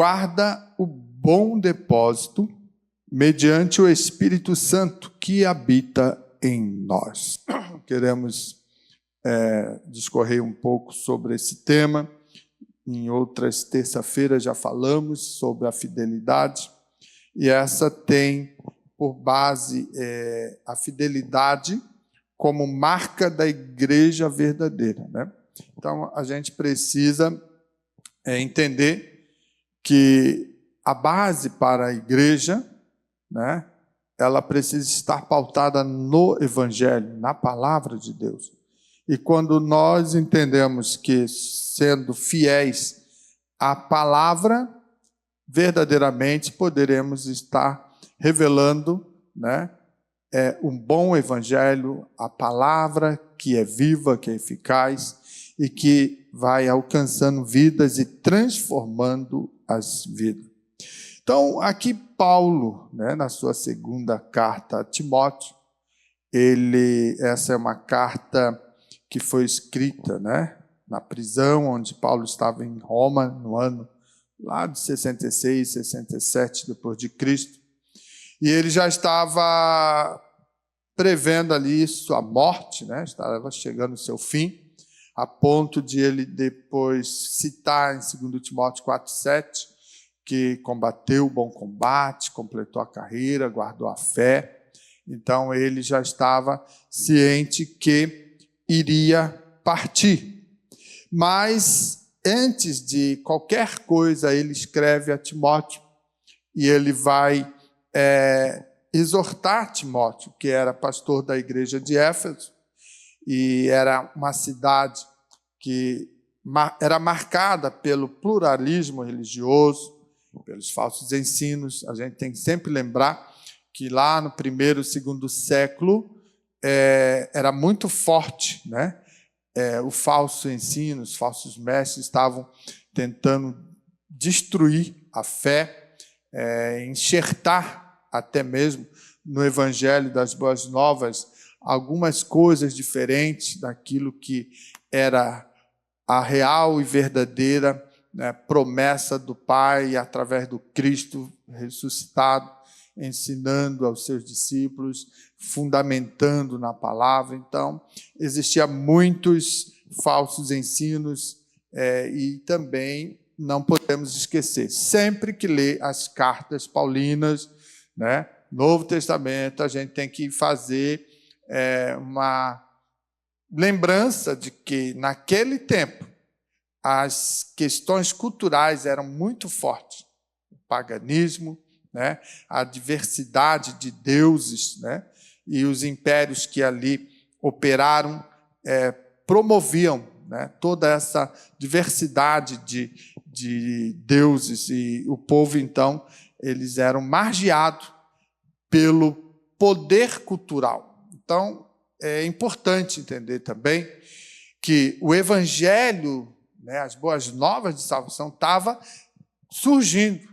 guarda o bom depósito mediante o Espírito Santo que habita em nós. Queremos discorrer um pouco sobre esse tema. Em outras terça-feiras já falamos sobre a fidelidade, e essa tem por base a fidelidade como marca da igreja verdadeira, né? Então, a gente precisa entender que a base para a igreja, né, ela precisa estar pautada no Evangelho, na palavra de Deus. E quando nós entendemos que, sendo fiéis à palavra, verdadeiramente poderemos estar revelando, né, um bom Evangelho, a palavra que é viva, que é eficaz e que vai alcançando vidas e transformando as vidas. Então, aqui Paulo, né, na sua segunda carta a Timóteo, essa é uma carta que foi escrita, né, na prisão onde Paulo estava em Roma, no ano lá de 66, 67 depois de Cristo. E ele já estava prevendo ali sua morte, né, estava chegando ao seu fim, a ponto de ele depois citar em 2 Timóteo 4,7, que combateu o bom combate, completou a carreira, guardou a fé. Então, ele já estava ciente que iria partir. Mas, antes de qualquer coisa, ele escreve a Timóteo, e ele vai exortar Timóteo, que era pastor da igreja de Éfeso, e era uma cidade que era marcada pelo pluralismo religioso, pelos falsos ensinos. A gente tem que sempre lembrar que lá no primeiro e segundo século era muito forte, né? O falso ensino, os falsos mestres estavam tentando destruir a fé, enxertar até mesmo no Evangelho das Boas Novas algumas coisas diferentes daquilo que era a real e verdadeira, né, promessa do Pai através do Cristo ressuscitado, ensinando aos seus discípulos, fundamentando na palavra. Então, existiam muitos falsos ensinos e também não podemos esquecer, sempre que ler as cartas paulinas, né, Novo Testamento, a gente tem que fazer uma lembrança de que, naquele tempo, as questões culturais eram muito fortes. O paganismo, né, a diversidade de deuses, né, e os impérios que ali operaram promoviam, né, toda essa diversidade de deuses. E o povo, então, eles eram margeados pelo poder cultural. Então, é importante entender também que o Evangelho, né, as boas novas de salvação, estava surgindo.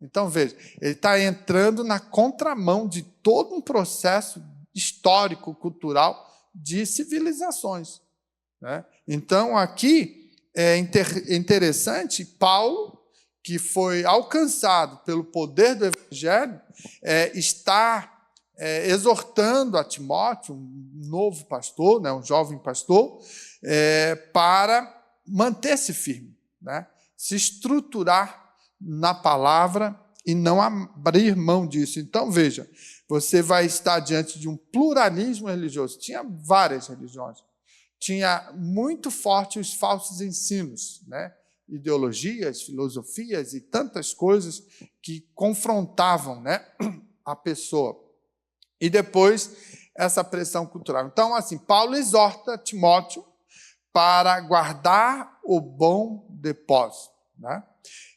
Então, veja, ele está entrando na contramão de todo um processo histórico, cultural, de civilizações, né? Então, aqui é interessante, Paulo, que foi alcançado pelo poder do Evangelho, está exortando a Timóteo, um novo pastor, né, um jovem pastor, para manter-se firme, né, se estruturar na palavra e não abrir mão disso. Então, veja, você vai estar diante de um pluralismo religioso. Tinha várias religiões. Tinha muito forte os falsos ensinos, né, ideologias, filosofias e tantas coisas que confrontavam, né, a pessoa. E depois, essa pressão cultural. Então, assim, Paulo exorta Timóteo para guardar o bom depósito, né?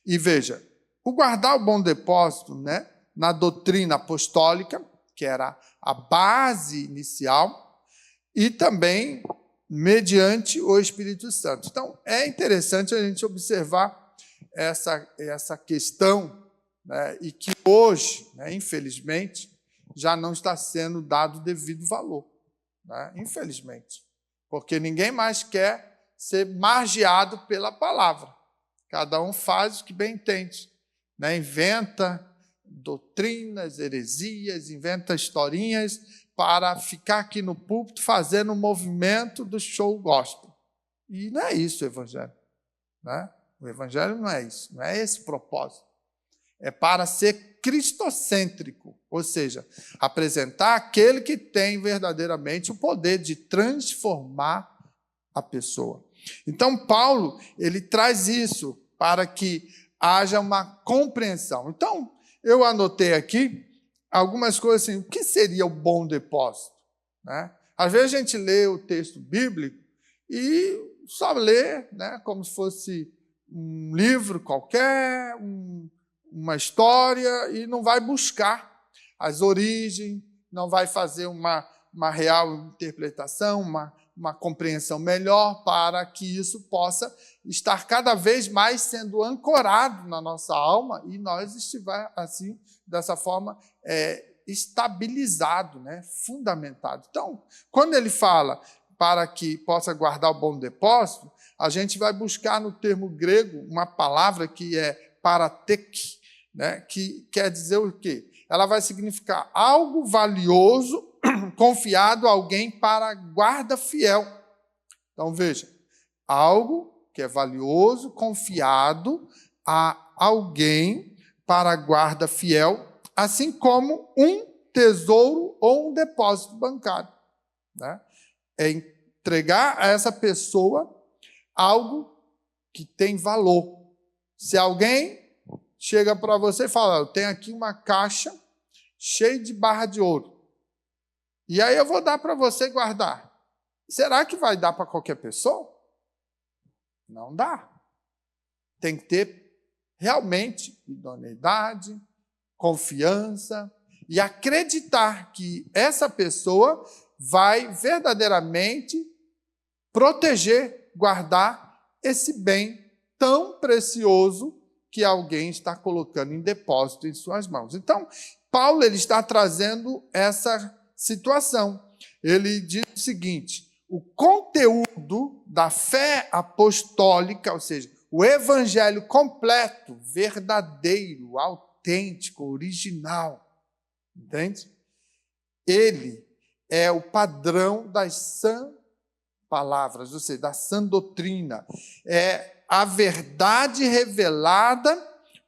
E veja, o guardar o bom depósito, né, na doutrina apostólica, que era a base inicial, e também mediante o Espírito Santo. Então, é interessante a gente observar essa questão, né, e que hoje, né, infelizmente, já não está sendo dado o devido valor, né? Infelizmente, porque ninguém mais quer ser margeado pela palavra. Cada um faz o que bem entende. né? Inventa doutrinas, heresias, inventa historinhas para ficar aqui no púlpito fazendo o movimento do show gospel. E não é isso o evangelho, né? O evangelho não é isso, não é esse o propósito. É para ser cristocêntrico, ou seja, apresentar aquele que tem verdadeiramente o poder de transformar a pessoa. Então, Paulo, ele traz isso para que haja uma compreensão. Então, eu anotei aqui algumas coisas assim, o que seria o bom depósito? Né? Às vezes a gente lê o texto bíblico e só lê, né, como se fosse um livro qualquer, uma história, e não vai buscar as origens, não vai fazer uma real interpretação, uma compreensão melhor para que isso possa estar cada vez mais sendo ancorado na nossa alma e nós estiver assim, dessa forma, estabilizado, né? Fundamentado. Então, quando ele fala para que possa guardar o bom depósito, a gente vai buscar no termo grego uma palavra que é paratek, né? Que quer dizer o quê? Ela vai significar algo valioso confiado a alguém para guarda fiel. Então, veja, algo que é valioso, confiado a alguém para guarda fiel, assim como um tesouro ou um depósito bancário, né? É entregar a essa pessoa algo que tem valor. Se alguém chega para você e fala, eu tenho aqui uma caixa cheia de barra de ouro, e aí eu vou dar para você guardar. Será que vai dar para qualquer pessoa? Não dá. Tem que ter realmente idoneidade, confiança e acreditar que essa pessoa vai verdadeiramente proteger, guardar esse bem tão precioso que alguém está colocando em depósito em suas mãos. Então, Paulo ele está trazendo essa situação. Ele diz o seguinte, o conteúdo da fé apostólica, ou seja, o evangelho completo, verdadeiro, autêntico, original, entende? Ele é o padrão das sãs palavras, ou seja, da sã doutrina. É a verdade revelada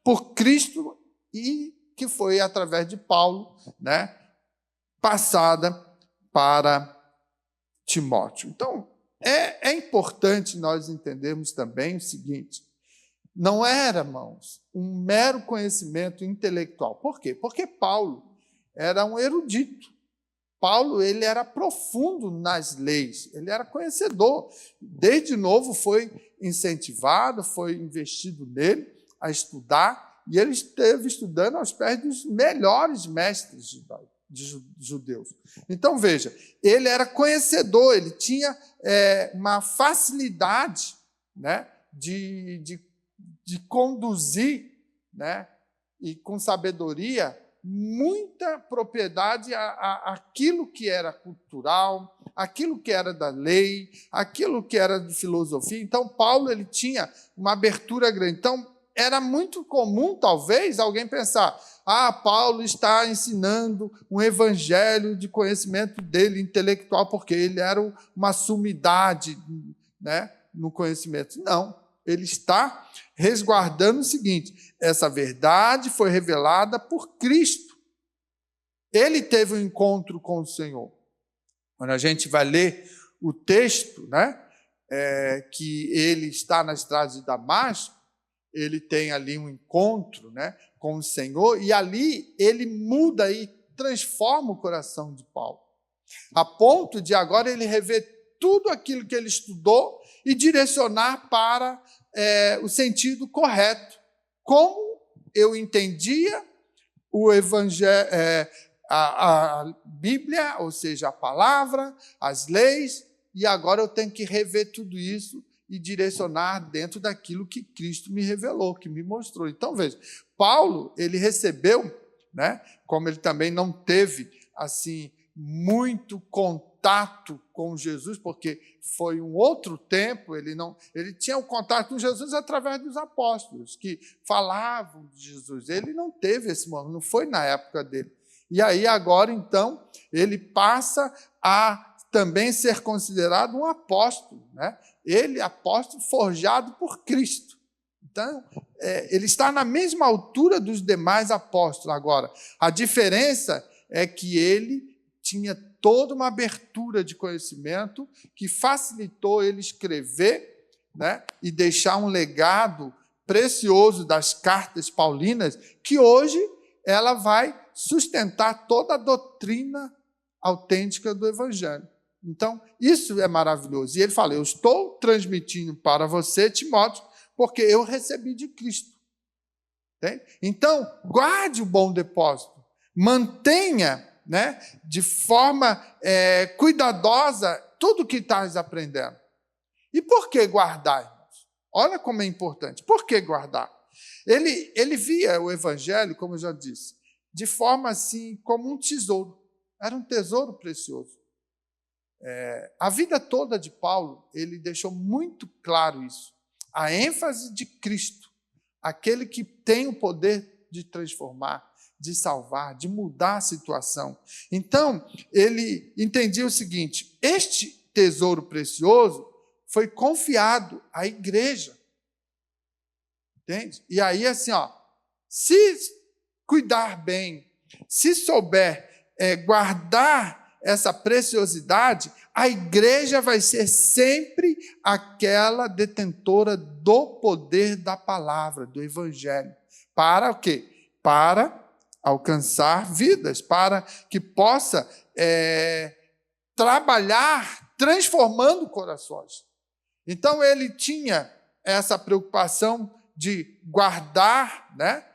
por Cristo e que foi através de Paulo, né, passada para Timóteo. Então, é importante nós entendermos também o seguinte, não era, irmãos, um mero conhecimento intelectual. Por quê? Porque Paulo era um erudito. Paulo ele era profundo nas leis, ele era conhecedor. Desde novo foi incentivado, foi investido nele a estudar, e ele esteve estudando aos pés dos melhores mestres judeus. Então, veja, ele era conhecedor, ele tinha uma facilidade, né, de conduzir, né, e com sabedoria, muita propriedade àquilo que era cultural, aquilo que era da lei, aquilo que era de filosofia. Então, Paulo ele tinha uma abertura grande. Então, era muito comum, talvez, alguém pensar, Paulo está ensinando um evangelho de conhecimento dele, intelectual, porque ele era uma sumidade, né, no conhecimento. Não, ele está resguardando o seguinte, essa verdade foi revelada por Cristo. Ele teve um encontro com o Senhor. Quando a gente vai ler o texto, né, que ele está na estrada de Damasco, ele tem ali um encontro, né, com o Senhor, e ali ele muda e transforma o coração de Paulo, a ponto de agora ele rever tudo aquilo que ele estudou e direcionar para o sentido correto. Como eu entendia o evangelho, a Bíblia, ou seja, a palavra, as leis, e agora eu tenho que rever tudo isso e direcionar dentro daquilo que Cristo me revelou, que me mostrou. Então, veja, Paulo, ele recebeu, né, como ele também não teve, assim, muito contato com Jesus, porque foi um outro tempo, ele tinha um contato com Jesus através dos apóstolos, que falavam de Jesus. Ele não teve esse momento, não foi na época dele. E aí, agora, então, ele passa a também ser considerado um apóstolo, né? Ele, apóstolo forjado por Cristo. Então, ele está na mesma altura dos demais apóstolos agora. A diferença é que ele tinha toda uma abertura de conhecimento que facilitou ele escrever, né, e deixar um legado precioso das cartas paulinas, que hoje ela vai sustentar toda a doutrina autêntica do Evangelho. Então, isso é maravilhoso. E ele fala, eu estou transmitindo para você, Timóteo, porque eu recebi de Cristo. Entende? Então, guarde o bom depósito. Mantenha, né, de forma cuidadosa tudo que estás aprendendo. E por que guardar, irmãos? Olha como é importante. Por que guardar? Ele via o Evangelho, como eu já disse, de forma assim, como um tesouro. Era um tesouro precioso. A vida toda de Paulo, ele deixou muito claro isso. A ênfase de Cristo, aquele que tem o poder de transformar, de salvar, de mudar a situação. Então, ele entendia o seguinte, este tesouro precioso foi confiado à igreja. Entende? E aí, assim, se cuidar bem, se souber guardar essa preciosidade, a igreja vai ser sempre aquela detentora do poder da palavra, do evangelho. Para o quê? Para alcançar vidas, para que possa trabalhar transformando corações. Então, ele tinha essa preocupação de guardar, né,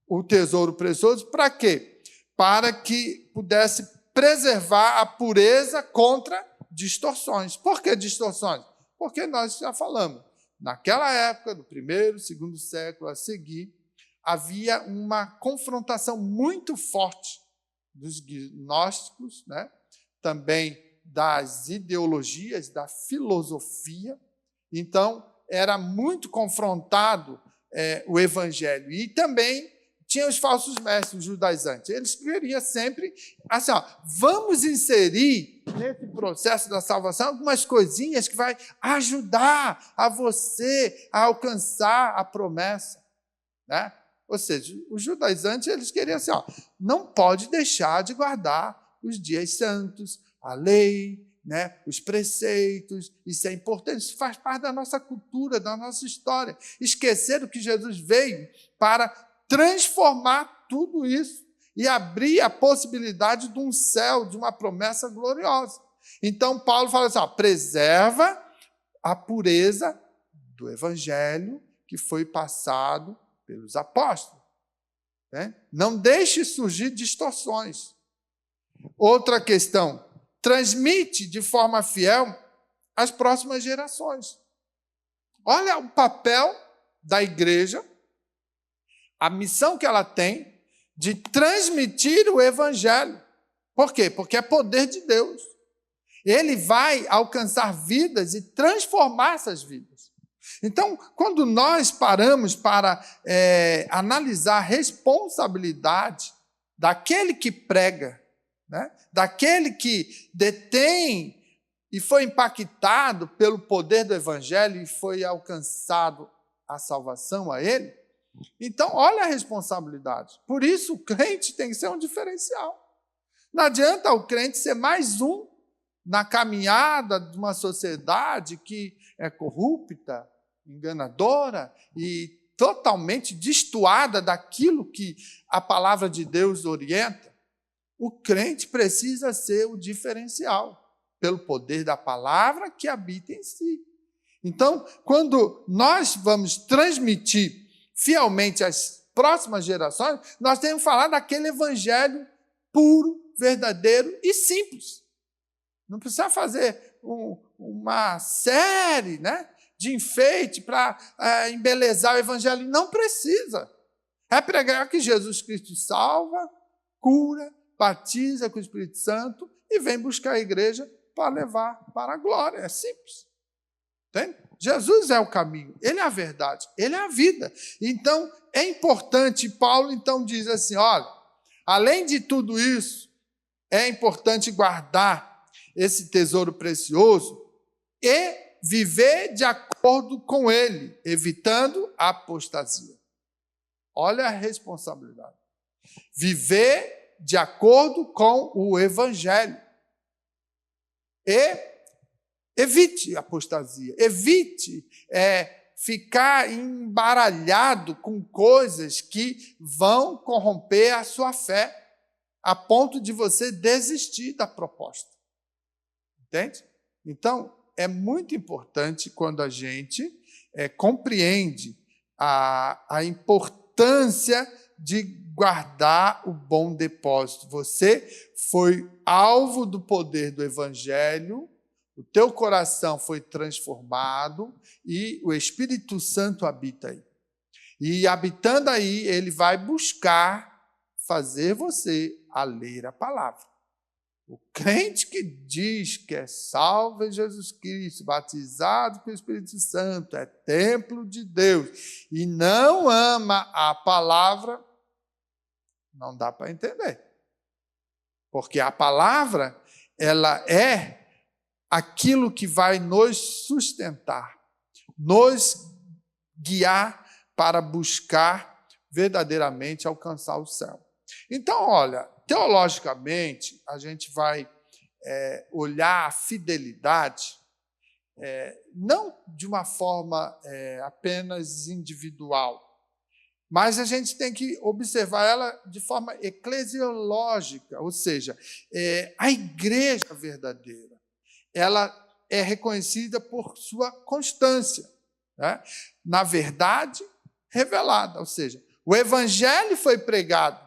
o tesouro precioso, para quê? Para que pudesse preservar a pureza contra distorções. Por que distorções? Porque nós já falamos, naquela época, do primeiro, segundo século a seguir, havia uma confrontação muito forte dos gnósticos, né? Também das ideologias, da filosofia. Então, era muito confrontado o evangelho. E também tinha os falsos mestres, os judaizantes. Eles queriam sempre, assim, vamos inserir nesse processo da salvação algumas coisinhas que vai ajudar a você a alcançar a promessa, né? Ou seja, os judaizantes, eles queriam assim, não pode deixar de guardar os dias santos, a lei, né, os preceitos, isso é importante, isso faz parte da nossa cultura, da nossa história. Esqueceram que Jesus veio para transformar tudo isso e abrir a possibilidade de um céu, de uma promessa gloriosa. Então, Paulo fala assim, preserva a pureza do evangelho que foi passado pelos apóstolos. Né? Não deixe surgir distorções. Outra questão, transmite de forma fiel às próximas gerações. Olha o papel da igreja, a missão que ela tem de transmitir o evangelho. Por quê? Porque é poder de Deus. Ele vai alcançar vidas e transformar essas vidas. Então, quando nós paramos para analisar a responsabilidade daquele que prega, né, daquele que detém e foi impactado pelo poder do evangelho e foi alcançado a salvação a ele, então, olha a responsabilidade. Por isso, o crente tem que ser um diferencial. Não adianta o crente ser mais um na caminhada de uma sociedade que é corrupta, enganadora e totalmente destoada daquilo que a palavra de Deus orienta. O crente precisa ser o diferencial, pelo poder da palavra que habita em si. Então, quando nós vamos transmitir fielmente às próximas gerações, nós temos que falar daquele evangelho puro, verdadeiro e simples. Não precisa fazer uma série, né, de enfeite para embelezar o evangelho. Não precisa. É pregar que Jesus Cristo salva, cura, batiza com o Espírito Santo e vem buscar a igreja para levar para a glória. É simples. Entende? Jesus é o caminho, ele é a verdade, ele é a vida. Então, é importante, Paulo então diz assim, olha, além de tudo isso, é importante guardar esse tesouro precioso e viver de acordo com ele, evitando a apostasia. Olha a responsabilidade. Viver de acordo com o evangelho. E evite a apostasia, evite ficar embaralhado com coisas que vão corromper a sua fé, a ponto de você desistir da proposta. Entende? Então, é muito importante quando a gente compreende a importância de guardar o bom depósito. Você foi alvo do poder do Evangelho, o teu coração foi transformado e o Espírito Santo habita aí. E habitando aí, ele vai buscar fazer você a ler a palavra. O crente que diz que é salvo em Jesus Cristo, batizado pelo Espírito Santo, é templo de Deus, e não ama a palavra, não dá para entender. Porque a palavra, ela é aquilo que vai nos sustentar, nos guiar para buscar verdadeiramente alcançar o céu. Então, olha, teologicamente, a gente vai olhar a fidelidade não de uma forma apenas individual, mas a gente tem que observar ela de forma eclesiológica, ou seja, a igreja verdadeira, ela é reconhecida por sua constância, né? Na verdade revelada, ou seja, o evangelho foi pregado,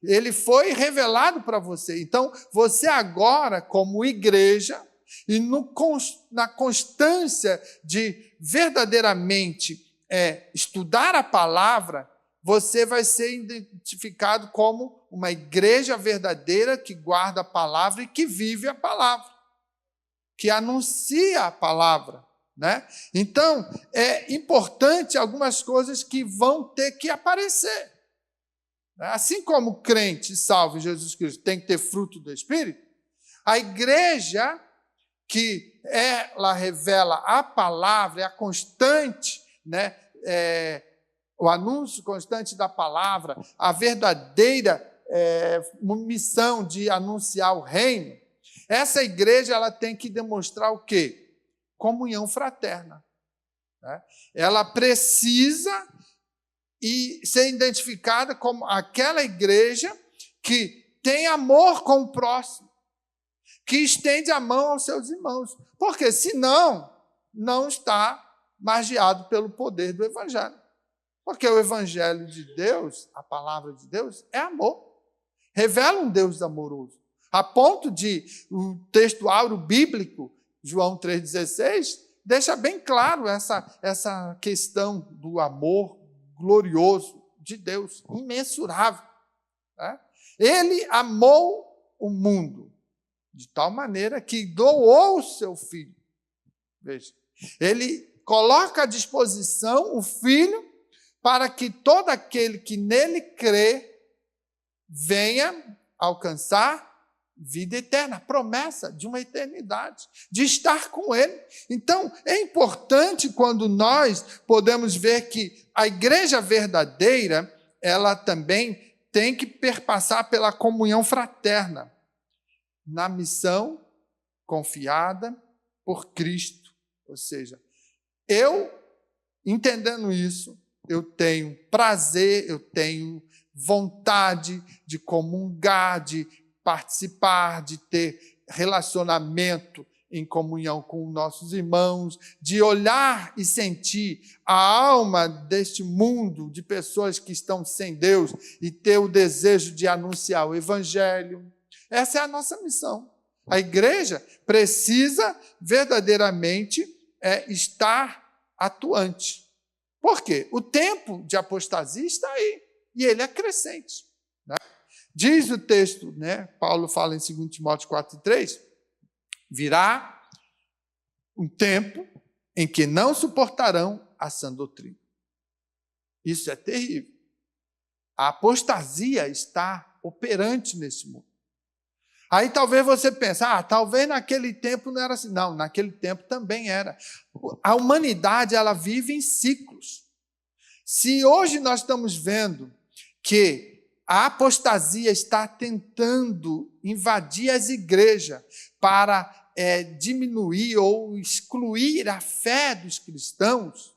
ele foi revelado para você. Então, você agora, como igreja, e na constância de verdadeiramente estudar a palavra, você vai ser identificado como uma igreja verdadeira que guarda a palavra e que vive a palavra, que anuncia a palavra, né? Então, é importante algumas coisas que vão ter que aparecer. Assim como o crente salvo em Jesus Cristo tem que ter fruto do Espírito, a igreja que ela revela a palavra, é a constante, né? O anúncio constante da palavra, a verdadeira missão de anunciar o reino, essa igreja ela tem que demonstrar o quê? Comunhão fraterna. Né? Ela precisa ser identificada como aquela igreja que tem amor com o próximo, que estende a mão aos seus irmãos, porque senão não está margeado pelo poder do Evangelho. Porque o Evangelho de Deus, a palavra de Deus, é amor. Revela um Deus amoroso. A ponto de o texto áureo bíblico, João 3,16, deixa bem claro essa questão do amor glorioso de Deus, imensurável. Né? Ele amou o mundo de tal maneira que doou o seu filho. Veja, ele coloca à disposição o filho para que todo aquele que nele crê venha alcançar vida eterna, promessa de uma eternidade, de estar com ele. Então, é importante quando nós podemos ver que a igreja verdadeira, ela também tem que perpassar pela comunhão fraterna, na missão confiada por Cristo. Ou seja, eu, entendendo isso, eu tenho prazer, eu tenho vontade de comungar, de participar, de ter relacionamento em comunhão com nossos irmãos, de olhar e sentir a alma deste mundo de pessoas que estão sem Deus e ter o desejo de anunciar o Evangelho. Essa é a nossa missão. A igreja precisa verdadeiramente estar atuante. Por quê? O tempo de apostasia está aí, e ele é crescente. Né? Diz o texto, né? Paulo fala em 2 Timóteo 4:3, virá um tempo em que não suportarão a sã doutrina. Isso é terrível. A apostasia está operante nesse mundo. Aí talvez você pense, talvez naquele tempo não era assim. Não, naquele tempo também era. A humanidade, ela vive em ciclos. Se hoje nós estamos vendo que a apostasia está tentando invadir as igrejas para diminuir ou excluir a fé dos cristãos,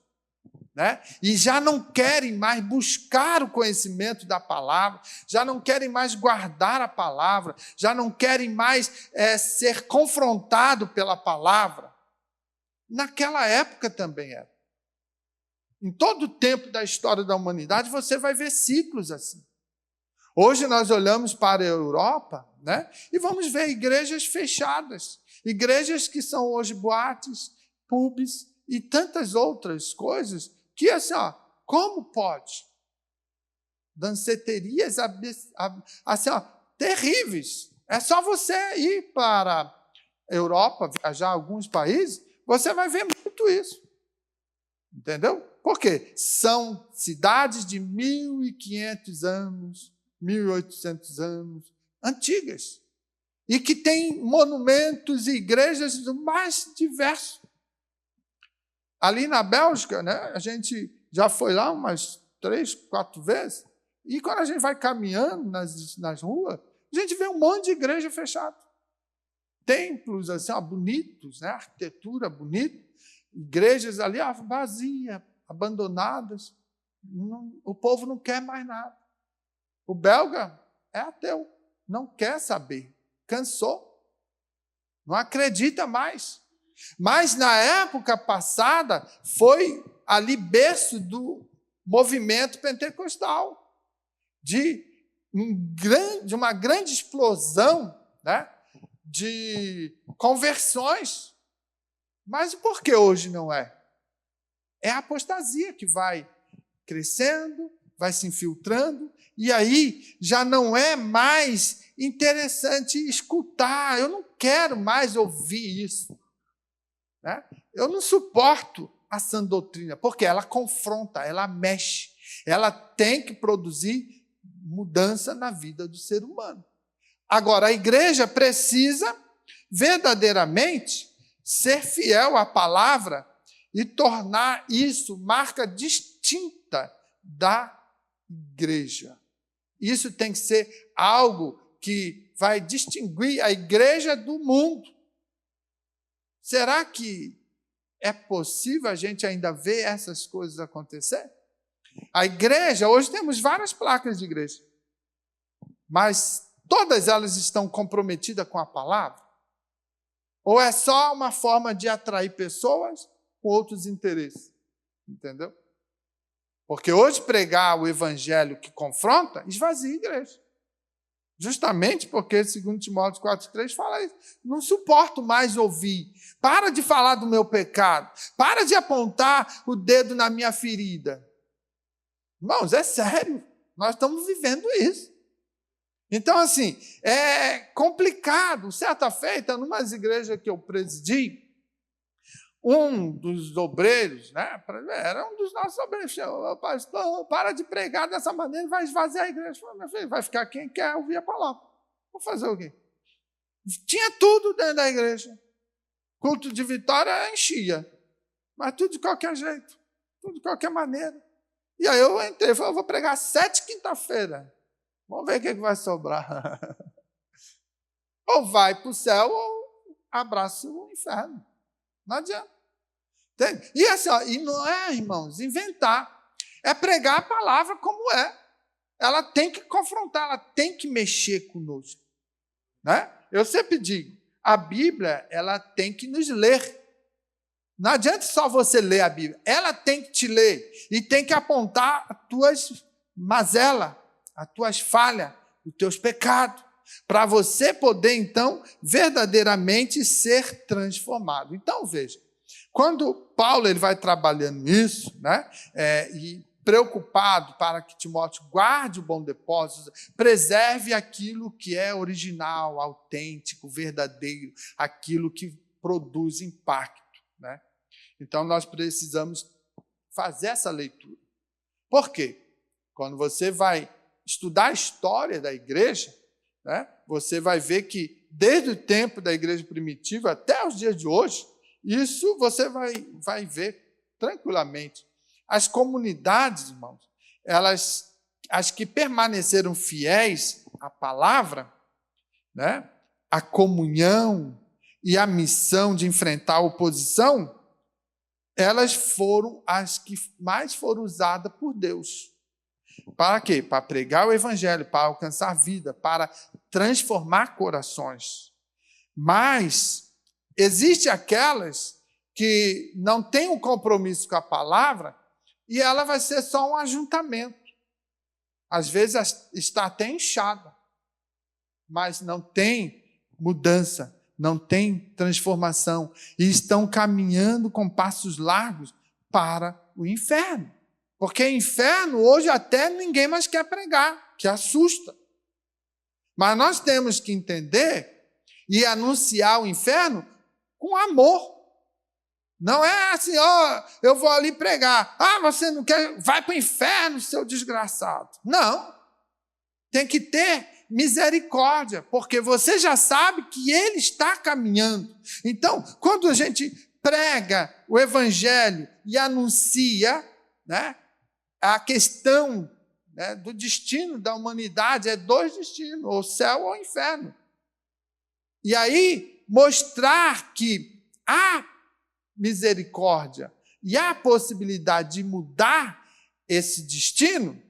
né? E já não querem mais buscar o conhecimento da palavra, já não querem mais guardar a palavra, já não querem mais ser confrontado pela palavra. Naquela época também era. Em todo o tempo da história da humanidade, você vai ver ciclos assim. Hoje nós olhamos para a Europa, né, e vamos ver igrejas fechadas, igrejas que são hoje boates, pubs e tantas outras coisas que, assim, como pode? Danceterias assim, terríveis. É só você ir para a Europa, viajar a alguns países, você vai ver muito isso. Entendeu? Por quê? São cidades de 1.500 anos, 1.800 anos, antigas, e que têm monumentos e igrejas do mais diversos. Ali na Bélgica, né, a gente já foi lá umas 3, 4 vezes, e quando a gente vai caminhando nas ruas, a gente vê um monte de igreja fechada. Templos assim, bonitos, né, arquitetura bonita, igrejas ali vazias, abandonadas. O povo não quer mais nada. O belga é ateu, não quer saber, cansou, não acredita mais. Mas na época passada foi ali berço do movimento pentecostal, de uma grande explosão, né, de conversões. Mas por que hoje não é? É a apostasia que vai crescendo, vai se infiltrando, e aí já não é mais interessante escutar. Eu não quero mais ouvir isso. Né? Eu não suporto a sã doutrina, porque ela confronta, ela mexe, ela tem que produzir mudança na vida do ser humano. Agora, a igreja precisa verdadeiramente ser fiel à palavra e tornar isso marca distinta da igreja. Isso tem que ser algo que vai distinguir a igreja do mundo. Será que é possível a gente ainda ver essas coisas acontecer? A igreja, hoje temos várias placas de igreja, mas todas elas estão comprometidas com a palavra? Ou é só uma forma de atrair pessoas com outros interesses? Entendeu? Porque hoje pregar o evangelho que confronta, esvazia a igreja. Justamente porque, segundo Timóteo 4:3, fala isso. Não suporto mais ouvir. Para de falar do meu pecado. Para de apontar o dedo na minha ferida. Irmãos, é sério. Nós estamos vivendo isso. Então, assim, é complicado. Certa feita, numa igrejas que eu presidi, um dos obreiros, né, era um dos nossos obreiros, o pastor, para de pregar dessa maneira, vai esvaziar a igreja. Falei, meu filho, vai ficar quem quer ouvir a palavra. Vou fazer o quê? Tinha tudo dentro da igreja. Culto de vitória enchia, mas tudo de qualquer jeito, tudo de qualquer maneira. E aí eu entrei e falei, eu vou pregar 7 quinta-feira. Vamos ver o que vai sobrar. Ou vai para o céu ou abraça o inferno. Não adianta. Entende? E assim, e não é, irmãos, inventar. É pregar a palavra como é. Ela tem que confrontar, ela tem que mexer conosco. Né? Eu sempre digo, a Bíblia, ela tem que nos ler. Não adianta só você ler a Bíblia. Ela tem que te ler e tem que apontar as tuas mazelas, as tuas falhas, os teus pecados, para você poder, então, verdadeiramente ser transformado. Então, veja, quando Paulo ele vai trabalhando nisso, né, e preocupado para que Timóteo guarde o bom depósito, preserve aquilo que é original, autêntico, verdadeiro, aquilo que produz impacto, né? Então, nós precisamos fazer essa leitura. Por quê? Quando você vai estudar a história da igreja, né, você vai ver que, desde o tempo da igreja primitiva até os dias de hoje, isso você vai ver tranquilamente. As comunidades, irmãos, as que permaneceram fiéis à palavra, né, à comunhão e à missão de enfrentar a oposição, elas foram as que mais foram usadas por Deus. Para quê? Para pregar o evangelho, para alcançar vida, para transformar corações. Mas existem aquelas que não têm um compromisso com a palavra e ela vai ser só um ajuntamento. Às vezes está até inchada, mas não tem mudança, não tem transformação e estão caminhando com passos largos para o inferno. Porque inferno, hoje até ninguém mais quer pregar, que assusta. Mas nós temos que entender e anunciar o inferno com amor. Não é assim, ó, eu vou ali pregar. Ah, você não quer? Vai para o inferno, seu desgraçado. Não. Tem que ter misericórdia, porque você já sabe que ele está caminhando. Então, quando a gente prega o evangelho e anuncia, né, a questão, né, do destino da humanidade, é dois destinos, ou céu ou inferno. E aí, mostrar que há misericórdia e há possibilidade de mudar esse destino,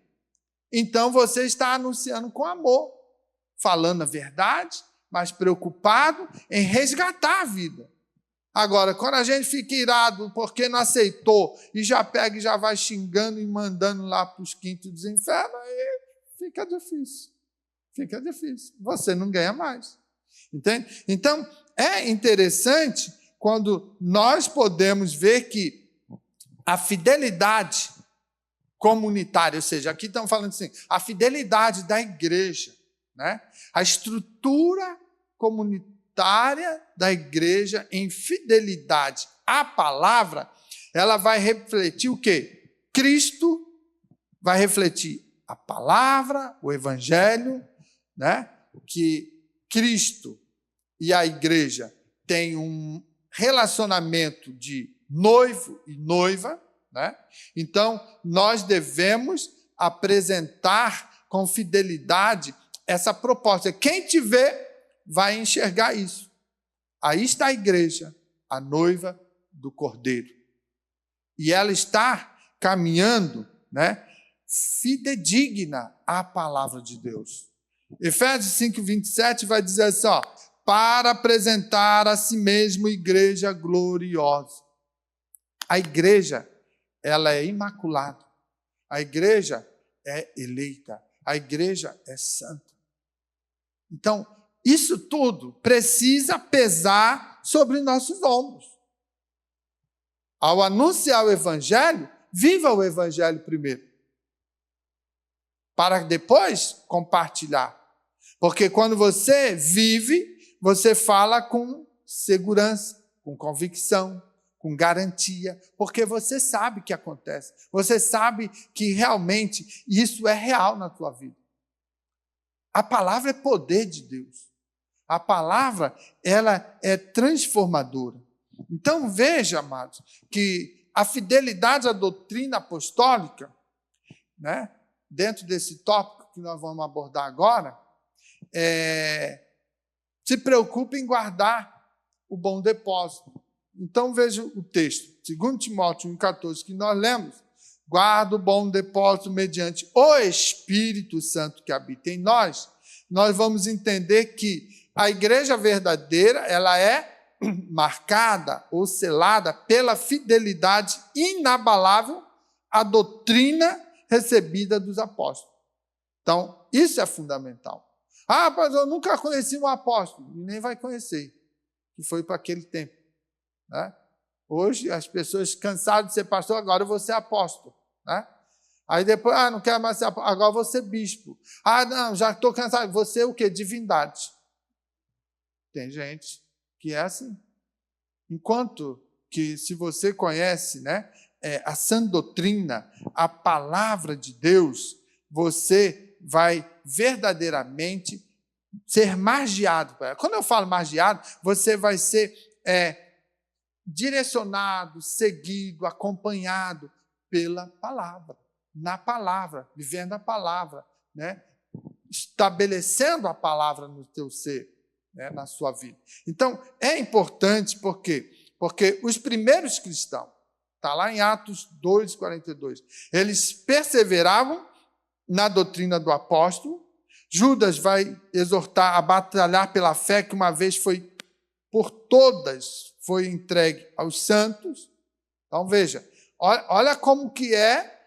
então você está anunciando com amor, falando a verdade, mas preocupado em resgatar a vida. Agora, quando a gente fica irado porque não aceitou e já pega e já vai xingando e mandando lá para os quintos dos infernos, aí fica difícil. Fica difícil. Você não ganha mais. Entende? Então, é interessante quando nós podemos ver que a fidelidade comunitária, ou seja, aqui estamos falando assim, a fidelidade da igreja, né? A estrutura comunitária da igreja em fidelidade à palavra, ela vai refletir o quê? Cristo vai refletir a palavra, o evangelho, né? Que Cristo e a igreja têm um relacionamento de noivo e noiva, né? Então, nós devemos apresentar com fidelidade essa proposta. Quem te vê vai enxergar isso. Aí está a igreja, a noiva do Cordeiro. E ela está caminhando, né, fidedigna à palavra de Deus. Efésios 5:27 vai dizer assim, ó, para apresentar a si mesmo igreja gloriosa. A igreja, ela é imaculada. A igreja é eleita. A igreja é santa. Então, isso tudo precisa pesar sobre nossos ombros. Ao anunciar o evangelho, viva o evangelho primeiro, para depois compartilhar. Porque quando você vive, você fala com segurança, com convicção, com garantia, porque você sabe o que acontece. Você sabe que realmente isso é real na tua vida. A palavra é poder de Deus. A palavra, ela é transformadora. Então, veja, amados, que a fidelidade à doutrina apostólica, né, dentro desse tópico que nós vamos abordar agora, se preocupe em guardar o bom depósito. Então, veja o texto, 2 Timóteo 1,14, que nós lemos. Guarda o bom depósito mediante o Espírito Santo que habita em nós. Nós vamos entender que a igreja verdadeira, ela é marcada ou selada pela fidelidade inabalável à doutrina recebida dos apóstolos. Então, isso é fundamental. Ah, mas eu nunca conheci um apóstolo. E nem vai conhecer, que foi para aquele tempo. Né? Hoje, as pessoas cansadas de ser pastor, agora eu vou ser apóstolo. Né? Aí depois, não quero mais ser apóstolo, agora vou ser bispo. Não, já estou cansado. Você o quê? Divindade. Tem gente que é assim. Enquanto que, se você conhece, né, a sã doutrina, a palavra de Deus, você vai verdadeiramente ser margeado. Quando eu falo margeado, você vai ser direcionado, seguido, acompanhado pela palavra, na palavra, vivendo a palavra, né? Estabelecendo a palavra no teu ser, né? Na sua vida. Então, é importante porque os primeiros cristãos, está lá em Atos 2:42, eles perseveravam na doutrina do apóstolo. Judas vai exortar a batalhar pela fé que uma vez foi por todas foi entregue aos santos. Então, veja, olha como que é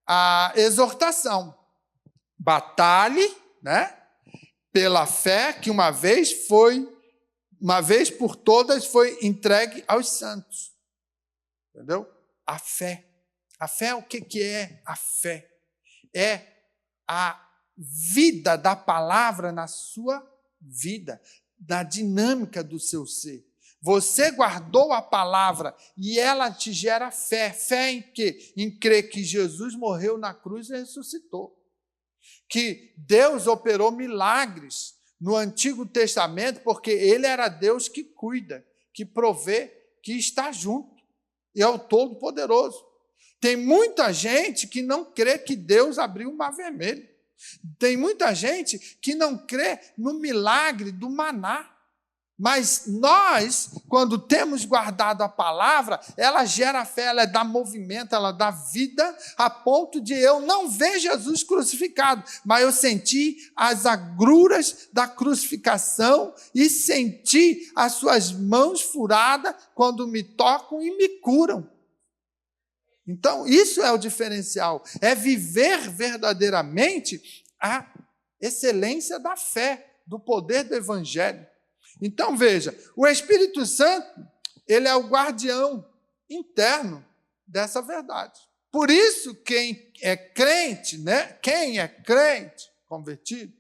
a exortação. Batalhe, né, pela fé que uma vez por todas foi entregue aos santos. Entendeu? A fé. A fé, o que é a fé? É a vida da palavra na sua vida, na dinâmica do seu ser. Você guardou a palavra e ela te gera fé. Fé em quê? Em crer que Jesus morreu na cruz e ressuscitou. Que Deus operou milagres no Antigo Testamento, porque Ele era Deus que cuida, que provê, que está junto. E é o Todo-Poderoso. Tem muita gente que não crê que Deus abriu o Mar Vermelho. Tem muita gente que não crê no milagre do maná. Mas nós, quando temos guardado a palavra, ela gera fé, ela dá movimento, ela dá vida, a ponto de eu não ver Jesus crucificado, mas eu senti as agruras da crucificação e senti as suas mãos furadas quando me tocam e me curam. Então, isso é o diferencial, é viver verdadeiramente a excelência da fé, do poder do Evangelho. Então, veja, o Espírito Santo, ele é o guardião interno dessa verdade. Por isso, quem é crente, convertido,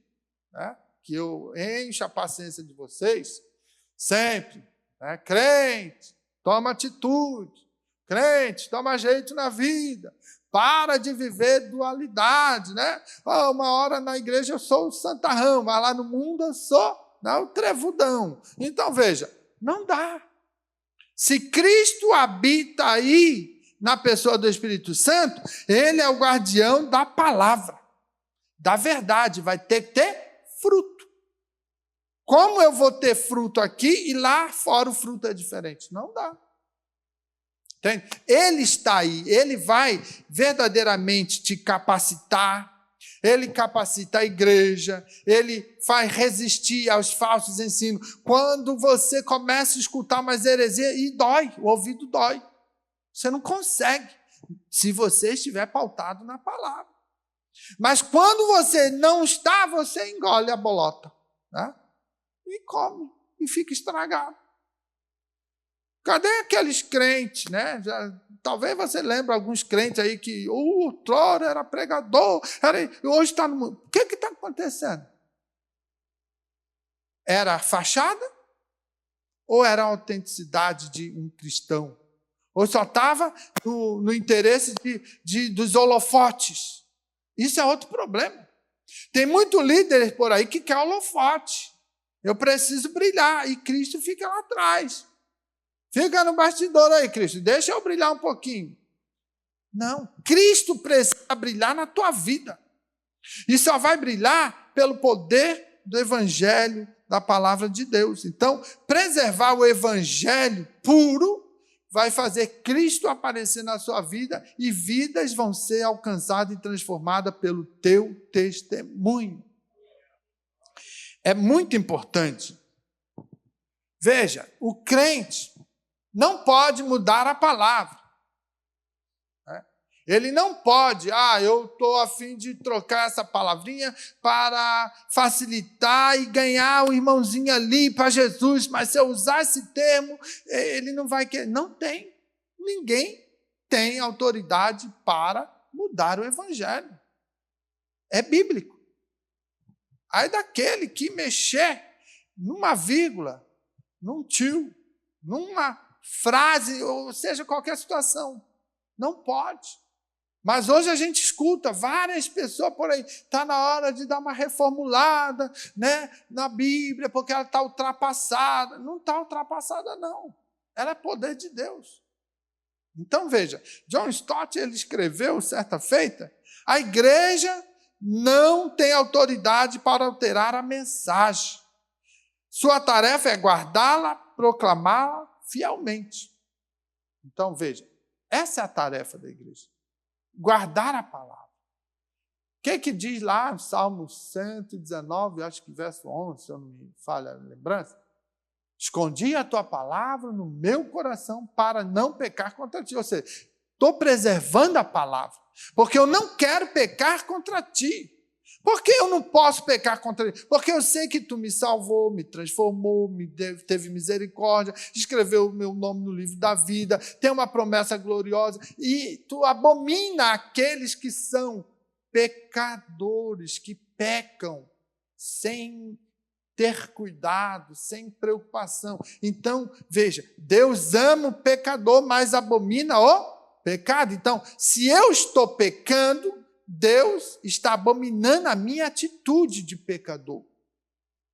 né, que eu encho a paciência de vocês, sempre, né, crente, toma atitude, crente, toma jeito na vida, para de viver dualidade, né? Uma hora na igreja eu sou o santarrão, mas lá no mundo eu sou o trevudão. Então, veja, não dá. Se Cristo habita aí, na pessoa do Espírito Santo, ele é o guardião da palavra, da verdade, vai ter que ter fruto. Como eu vou ter fruto aqui e lá fora o fruto é diferente? Não dá. Entende? Ele está aí, ele vai verdadeiramente te capacitar, ele capacita a igreja, ele faz resistir aos falsos ensinos. Quando você começa a escutar umas heresias, e dói, o ouvido dói. Você não consegue, se você estiver pautado na palavra. Mas quando você não está, você engole a bolota, né? E come, e fica estragado. Cadê aqueles crentes, né? Talvez você lembre alguns crentes aí que outrora era pregador, hoje está no mundo. O que está acontecendo? Era a fachada? Ou era a autenticidade de um cristão? Ou só estava no interesse dos holofotes? Isso é outro problema. Tem muito líder por aí que quer holofote. Eu preciso brilhar, e Cristo fica lá atrás. Fica no bastidor aí, Cristo, deixa eu brilhar um pouquinho. Não, Cristo precisa brilhar na tua vida. E só vai brilhar pelo poder do Evangelho, da palavra de Deus. Então, preservar o Evangelho puro vai fazer Cristo aparecer na sua vida e vidas vão ser alcançadas e transformadas pelo teu testemunho. É muito importante. Veja, o crente não pode mudar a palavra. Ele não pode, eu estou a fim de trocar essa palavrinha para facilitar e ganhar o irmãozinho ali para Jesus, mas se eu usar esse termo, ele não vai querer. Não tem. Ninguém tem autoridade para mudar o evangelho. É bíblico. Aí daquele que mexer numa vírgula, num tio, numa frase, ou seja, qualquer situação. Não pode. Mas hoje a gente escuta várias pessoas por aí, está na hora de dar uma reformulada, né, na Bíblia, porque ela está ultrapassada. Não está ultrapassada, não. Ela é poder de Deus. Então, veja, John Stott ele escreveu, certa feita, a igreja não tem autoridade para alterar a mensagem. Sua tarefa é guardá-la, proclamá-la fielmente. Então, veja, essa é a tarefa da igreja. Guardar a palavra. O que diz lá no Salmo 119, acho que verso 11, se eu não me falha a lembrança? Escondi a tua palavra no meu coração para não pecar contra ti. Ou seja, estou preservando a palavra, porque eu não quero pecar contra ti. Por que eu não posso pecar contra ti? Porque eu sei que tu me salvou, me transformou, teve misericórdia, escreveu o meu nome no livro da vida, tem uma promessa gloriosa, e tu abomina aqueles que são pecadores, que pecam sem ter cuidado, sem preocupação. Então, veja, Deus ama o pecador, mas abomina o pecado. Então, se eu estou pecando, Deus está abominando a minha atitude de pecador.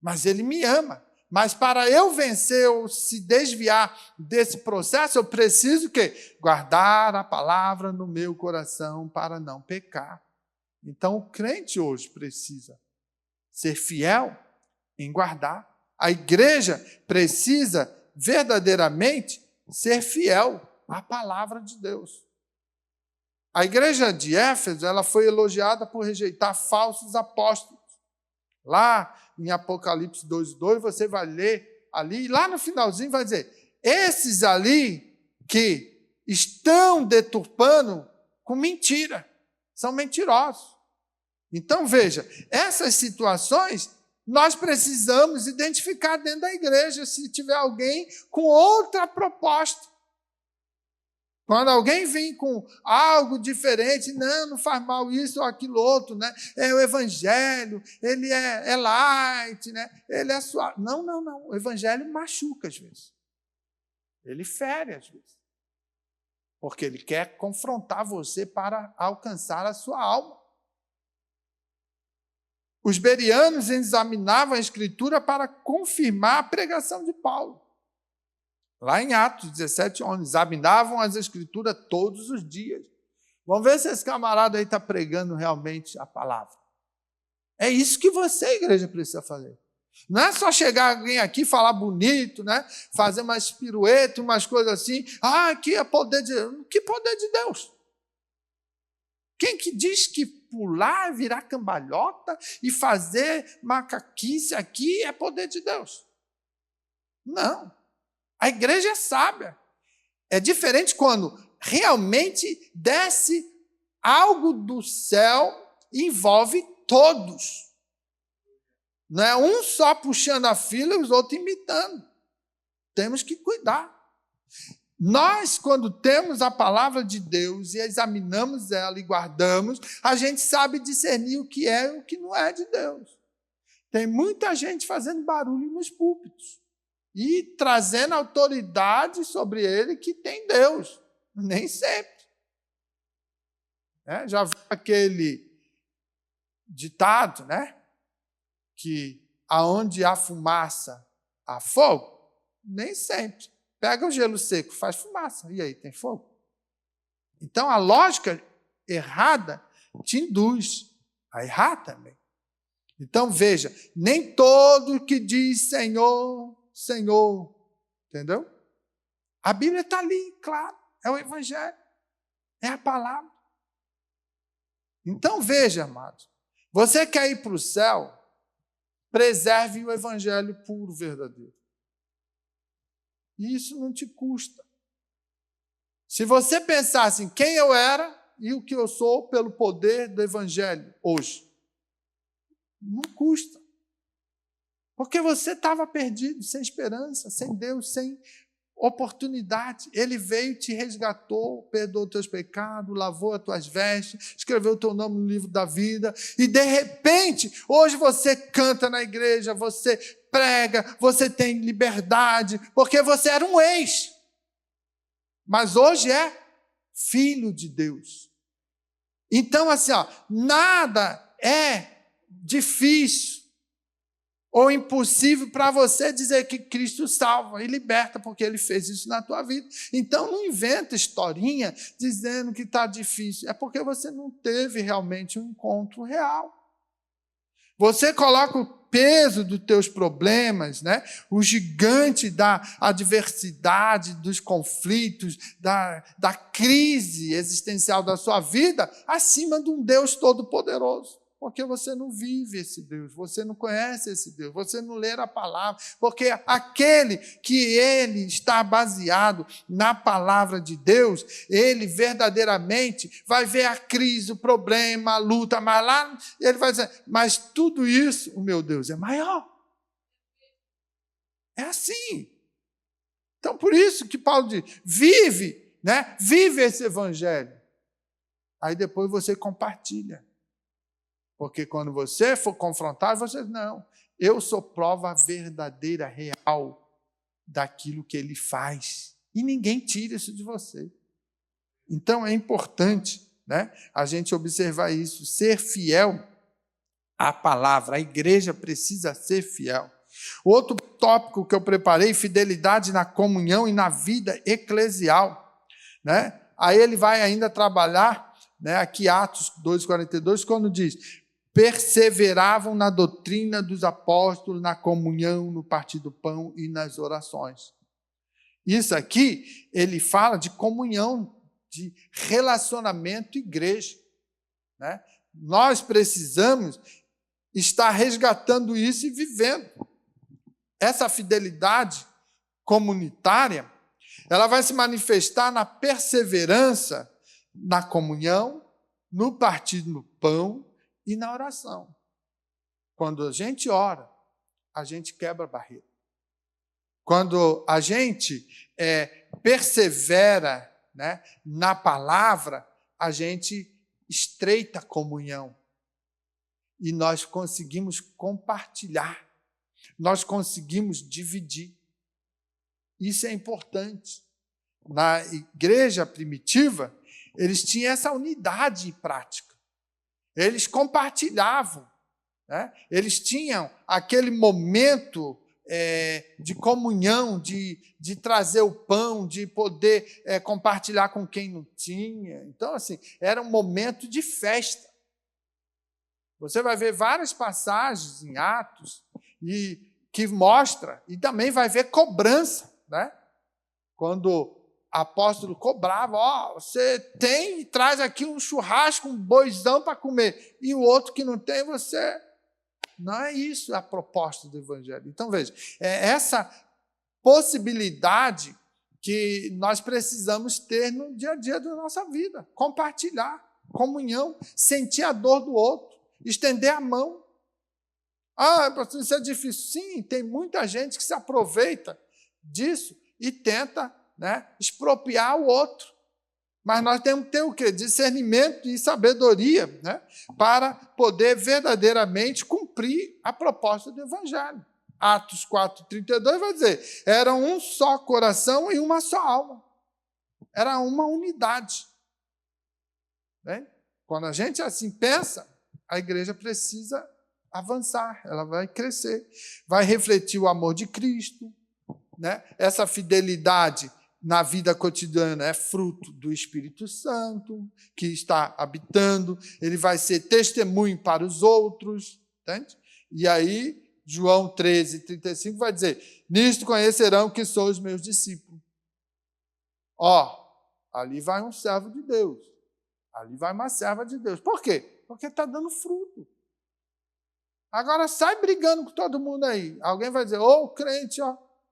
Mas Ele me ama. Mas para eu vencer ou se desviar desse processo, eu preciso o quê? Guardar a palavra no meu coração para não pecar. Então, o crente hoje precisa ser fiel em guardar. A igreja precisa verdadeiramente ser fiel à palavra de Deus. A igreja de Éfeso ela foi elogiada por rejeitar falsos apóstolos. Lá em Apocalipse 2:2, você vai ler ali, e lá no finalzinho vai dizer, esses ali que estão deturpando com mentira, são mentirosos. Então, veja, essas situações nós precisamos identificar dentro da igreja se tiver alguém com outra proposta. Quando alguém vem com algo diferente, não faz mal isso ou aquilo outro, né? É o evangelho, ele é light, né? Ele é suave. Não. O evangelho machuca às vezes. Ele fere às vezes. Porque ele quer confrontar você para alcançar a sua alma. Os bereanos examinavam a Escritura para confirmar a pregação de Paulo. Lá em Atos 17:11, examinavam as Escrituras todos os dias. Vamos ver se esse camarada aí está pregando realmente a palavra. É isso que você, igreja, precisa fazer. Não é só chegar alguém aqui, falar bonito, né? Fazer umas piruetas, umas coisas assim. Aqui é poder de Deus. Que poder de Deus? Quem que diz que pular, virar cambalhota e fazer macaquice aqui é poder de Deus? Não. A igreja é sábia. É diferente quando realmente desce algo do céu e envolve todos. Não é um só puxando a fila e os outros imitando. Temos que cuidar. Nós, quando temos a palavra de Deus e examinamos ela e guardamos, a gente sabe discernir o que é e o que não é de Deus. Tem muita gente fazendo barulho nos púlpitos e trazendo autoridade sobre ele que tem Deus. Nem sempre. Já viu aquele ditado, né? Que aonde há fumaça, há fogo? Nem sempre. Pega o gelo seco, faz fumaça. E aí, tem fogo? Então, a lógica errada te induz a errar também. Então, veja, nem todo que diz Senhor, Senhor, entendeu? A Bíblia está ali, claro, é o Evangelho, é a palavra. Então, veja, amados, você quer ir para o céu, preserve o Evangelho puro, verdadeiro. E isso não te custa. Se você pensar assim, quem eu era e o que eu sou pelo poder do Evangelho hoje, não custa. Porque você estava perdido, sem esperança, sem Deus, sem oportunidade. Ele veio, te resgatou, perdoou teus pecados, lavou as tuas vestes, escreveu o teu nome no livro da vida, e de repente, hoje você canta na igreja, você prega, você tem liberdade, porque você era um ex, mas hoje é filho de Deus. Então, assim, nada é difícil ou impossível para você dizer que Cristo salva e liberta, porque Ele fez isso na tua vida. Então, não inventa historinha dizendo que está difícil. É porque você não teve realmente um encontro real. Você coloca o peso dos teus problemas, né? O gigante da adversidade, dos conflitos, da crise existencial da sua vida, acima de um Deus todo-poderoso. Porque você não vive esse Deus, você não conhece esse Deus, você não lê a palavra, porque aquele que ele está baseado na palavra de Deus, ele verdadeiramente vai ver a crise, o problema, a luta, mas lá ele vai dizer, mas tudo isso, o meu Deus é maior. É assim. Então, por isso que Paulo diz, vive, né? Vive esse evangelho. Aí depois você compartilha. Porque quando você for confrontado, você diz, não, eu sou prova verdadeira, real, daquilo que ele faz. E ninguém tira isso de você. Então é importante, né, a gente observar isso, ser fiel à palavra. A igreja precisa ser fiel. Outro tópico que eu preparei, fidelidade na comunhão e na vida eclesial. Né? Aí ele vai ainda trabalhar, né, aqui Atos 2,42, quando diz, perseveravam na doutrina dos apóstolos, na comunhão, no partir do pão e nas orações. Isso aqui, ele fala de comunhão, de relacionamento igreja. Né? Nós precisamos estar resgatando isso e vivendo. Essa fidelidade comunitária, ela vai se manifestar na perseverança, na comunhão, no partir do pão e na oração. Quando a gente ora, a gente quebra a barreira. Quando a gente persevera, né, na palavra, a gente estreita a comunhão. E nós conseguimos compartilhar. Nós conseguimos dividir. Isso é importante. Na igreja primitiva, eles tinham essa unidade prática. Eles compartilhavam, né? Eles tinham aquele momento de comunhão, de trazer o pão, de poder compartilhar com quem não tinha. Então, assim, era um momento de festa. Você vai ver várias passagens em Atos que mostra, e também vai ver cobrança, né? Quando apóstolo cobrava, você tem e traz aqui um churrasco, um boizão para comer, e o outro que não tem, você... Não é isso a proposta do evangelho. Então, veja, é essa possibilidade que nós precisamos ter no dia a dia da nossa vida. Compartilhar, comunhão, sentir a dor do outro, estender a mão. Pastor, isso é difícil. Sim, tem muita gente que se aproveita disso e tenta, né, expropriar o outro. Mas nós temos que ter o quê? Discernimento e sabedoria, né, para poder verdadeiramente cumprir a proposta do Evangelho. Atos 4,32 vai dizer, era um só coração e uma só alma. Era uma unidade. Bem, quando a gente assim pensa, a igreja precisa avançar, ela vai crescer, vai refletir o amor de Cristo, né? Essa fidelidade na vida cotidiana é fruto do Espírito Santo, que está habitando, ele vai ser testemunho para os outros, entende? E aí, João 13,35 vai dizer, nisto conhecerão que sou os meus discípulos. Ali vai um servo de Deus, ali vai uma serva de Deus. Por quê? Porque está dando fruto. Agora sai brigando com todo mundo aí. Alguém vai dizer, o crente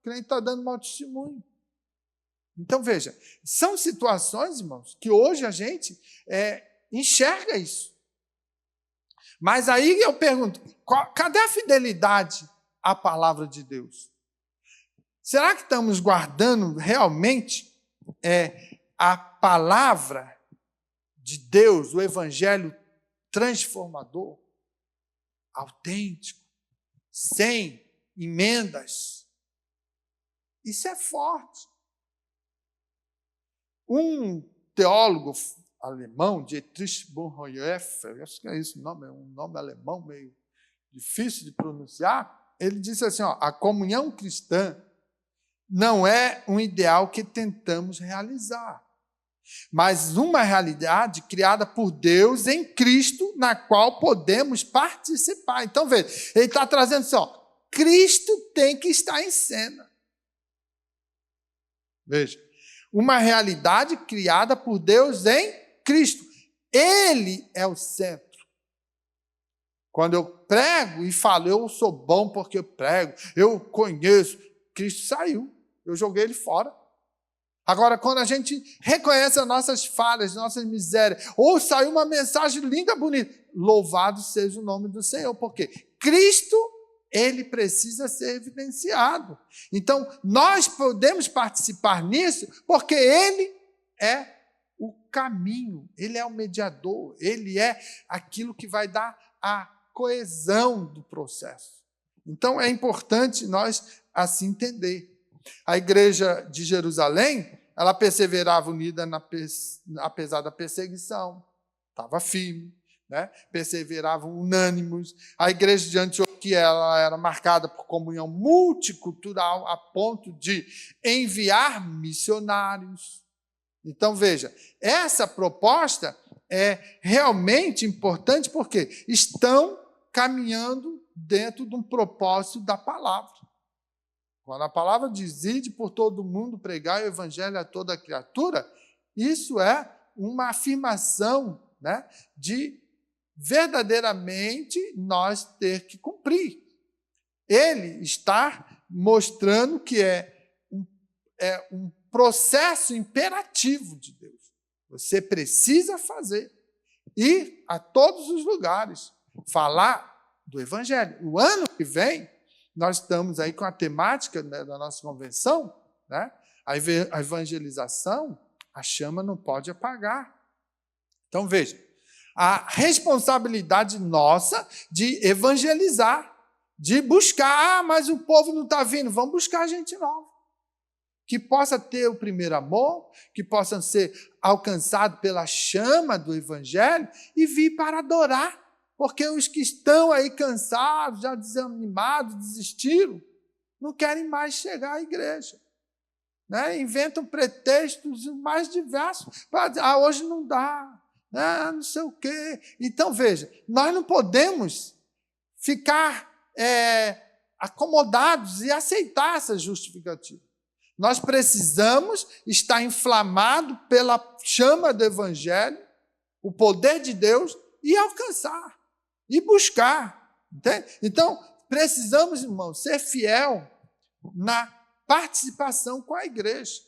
está dando mau testemunho. Então, veja, são situações, irmãos, que hoje a gente enxerga isso. Mas aí eu pergunto, cadê a fidelidade à palavra de Deus? Será que estamos guardando realmente a palavra de Deus, o evangelho transformador, autêntico, sem emendas? Isso é forte. Um teólogo alemão, Dietrich Bonhoeffer, acho que é esse o nome, é um nome alemão meio difícil de pronunciar, ele disse assim, a comunhão cristã não é um ideal que tentamos realizar, mas uma realidade criada por Deus em Cristo, na qual podemos participar. Então, veja, ele está trazendo assim, Cristo tem que estar em cena. Veja, uma realidade criada por Deus em Cristo. Ele é o centro. Quando eu prego e falo, eu sou bom porque eu prego, eu conheço, Cristo saiu. Eu joguei ele fora. Agora, quando a gente reconhece as nossas falhas, nossas misérias, ou saiu uma mensagem linda, bonita, louvado seja o nome do Senhor, porque Cristo, ele precisa ser evidenciado. Então, nós podemos participar nisso, porque ele é o caminho, ele é o mediador, ele é aquilo que vai dar a coesão do processo. Então, é importante nós assim entender. A igreja de Jerusalém, ela perseverava unida apesar da perseguição, estava firme, né? Perseveravam unânimes. A igreja de Antioquia ela era marcada por comunhão multicultural, a ponto de enviar missionários. Então, veja, essa proposta é realmente importante porque estão caminhando dentro de um propósito da palavra. Quando a palavra diz, ide por todo mundo, pregar o evangelho a toda criatura, isso é uma afirmação, né, de verdadeiramente nós ter que cumprir. Ele está mostrando que é um processo imperativo de Deus. Você precisa fazer, ir a todos os lugares, falar do evangelho. O ano que vem, nós estamos aí com a temática, né, da nossa convenção, né, a evangelização, a chama não pode apagar. Então, veja, a responsabilidade nossa de evangelizar, de buscar, mas o povo não está vindo, vamos buscar gente nova, que possa ter o primeiro amor, que possam ser alcançados pela chama do evangelho e vir para adorar. Porque os que estão aí cansados, já desanimados, desistiram, não querem mais chegar à igreja. Né? Inventam pretextos mais diversos para dizer, hoje não dá, né? Não sei o quê. Então, veja, nós não podemos ficar acomodados e aceitar essa justificativa. Nós precisamos estar inflamados pela chama do evangelho, o poder de Deus, e alcançar. E buscar. Entende? Então, precisamos, irmãos, ser fiel na participação com a igreja.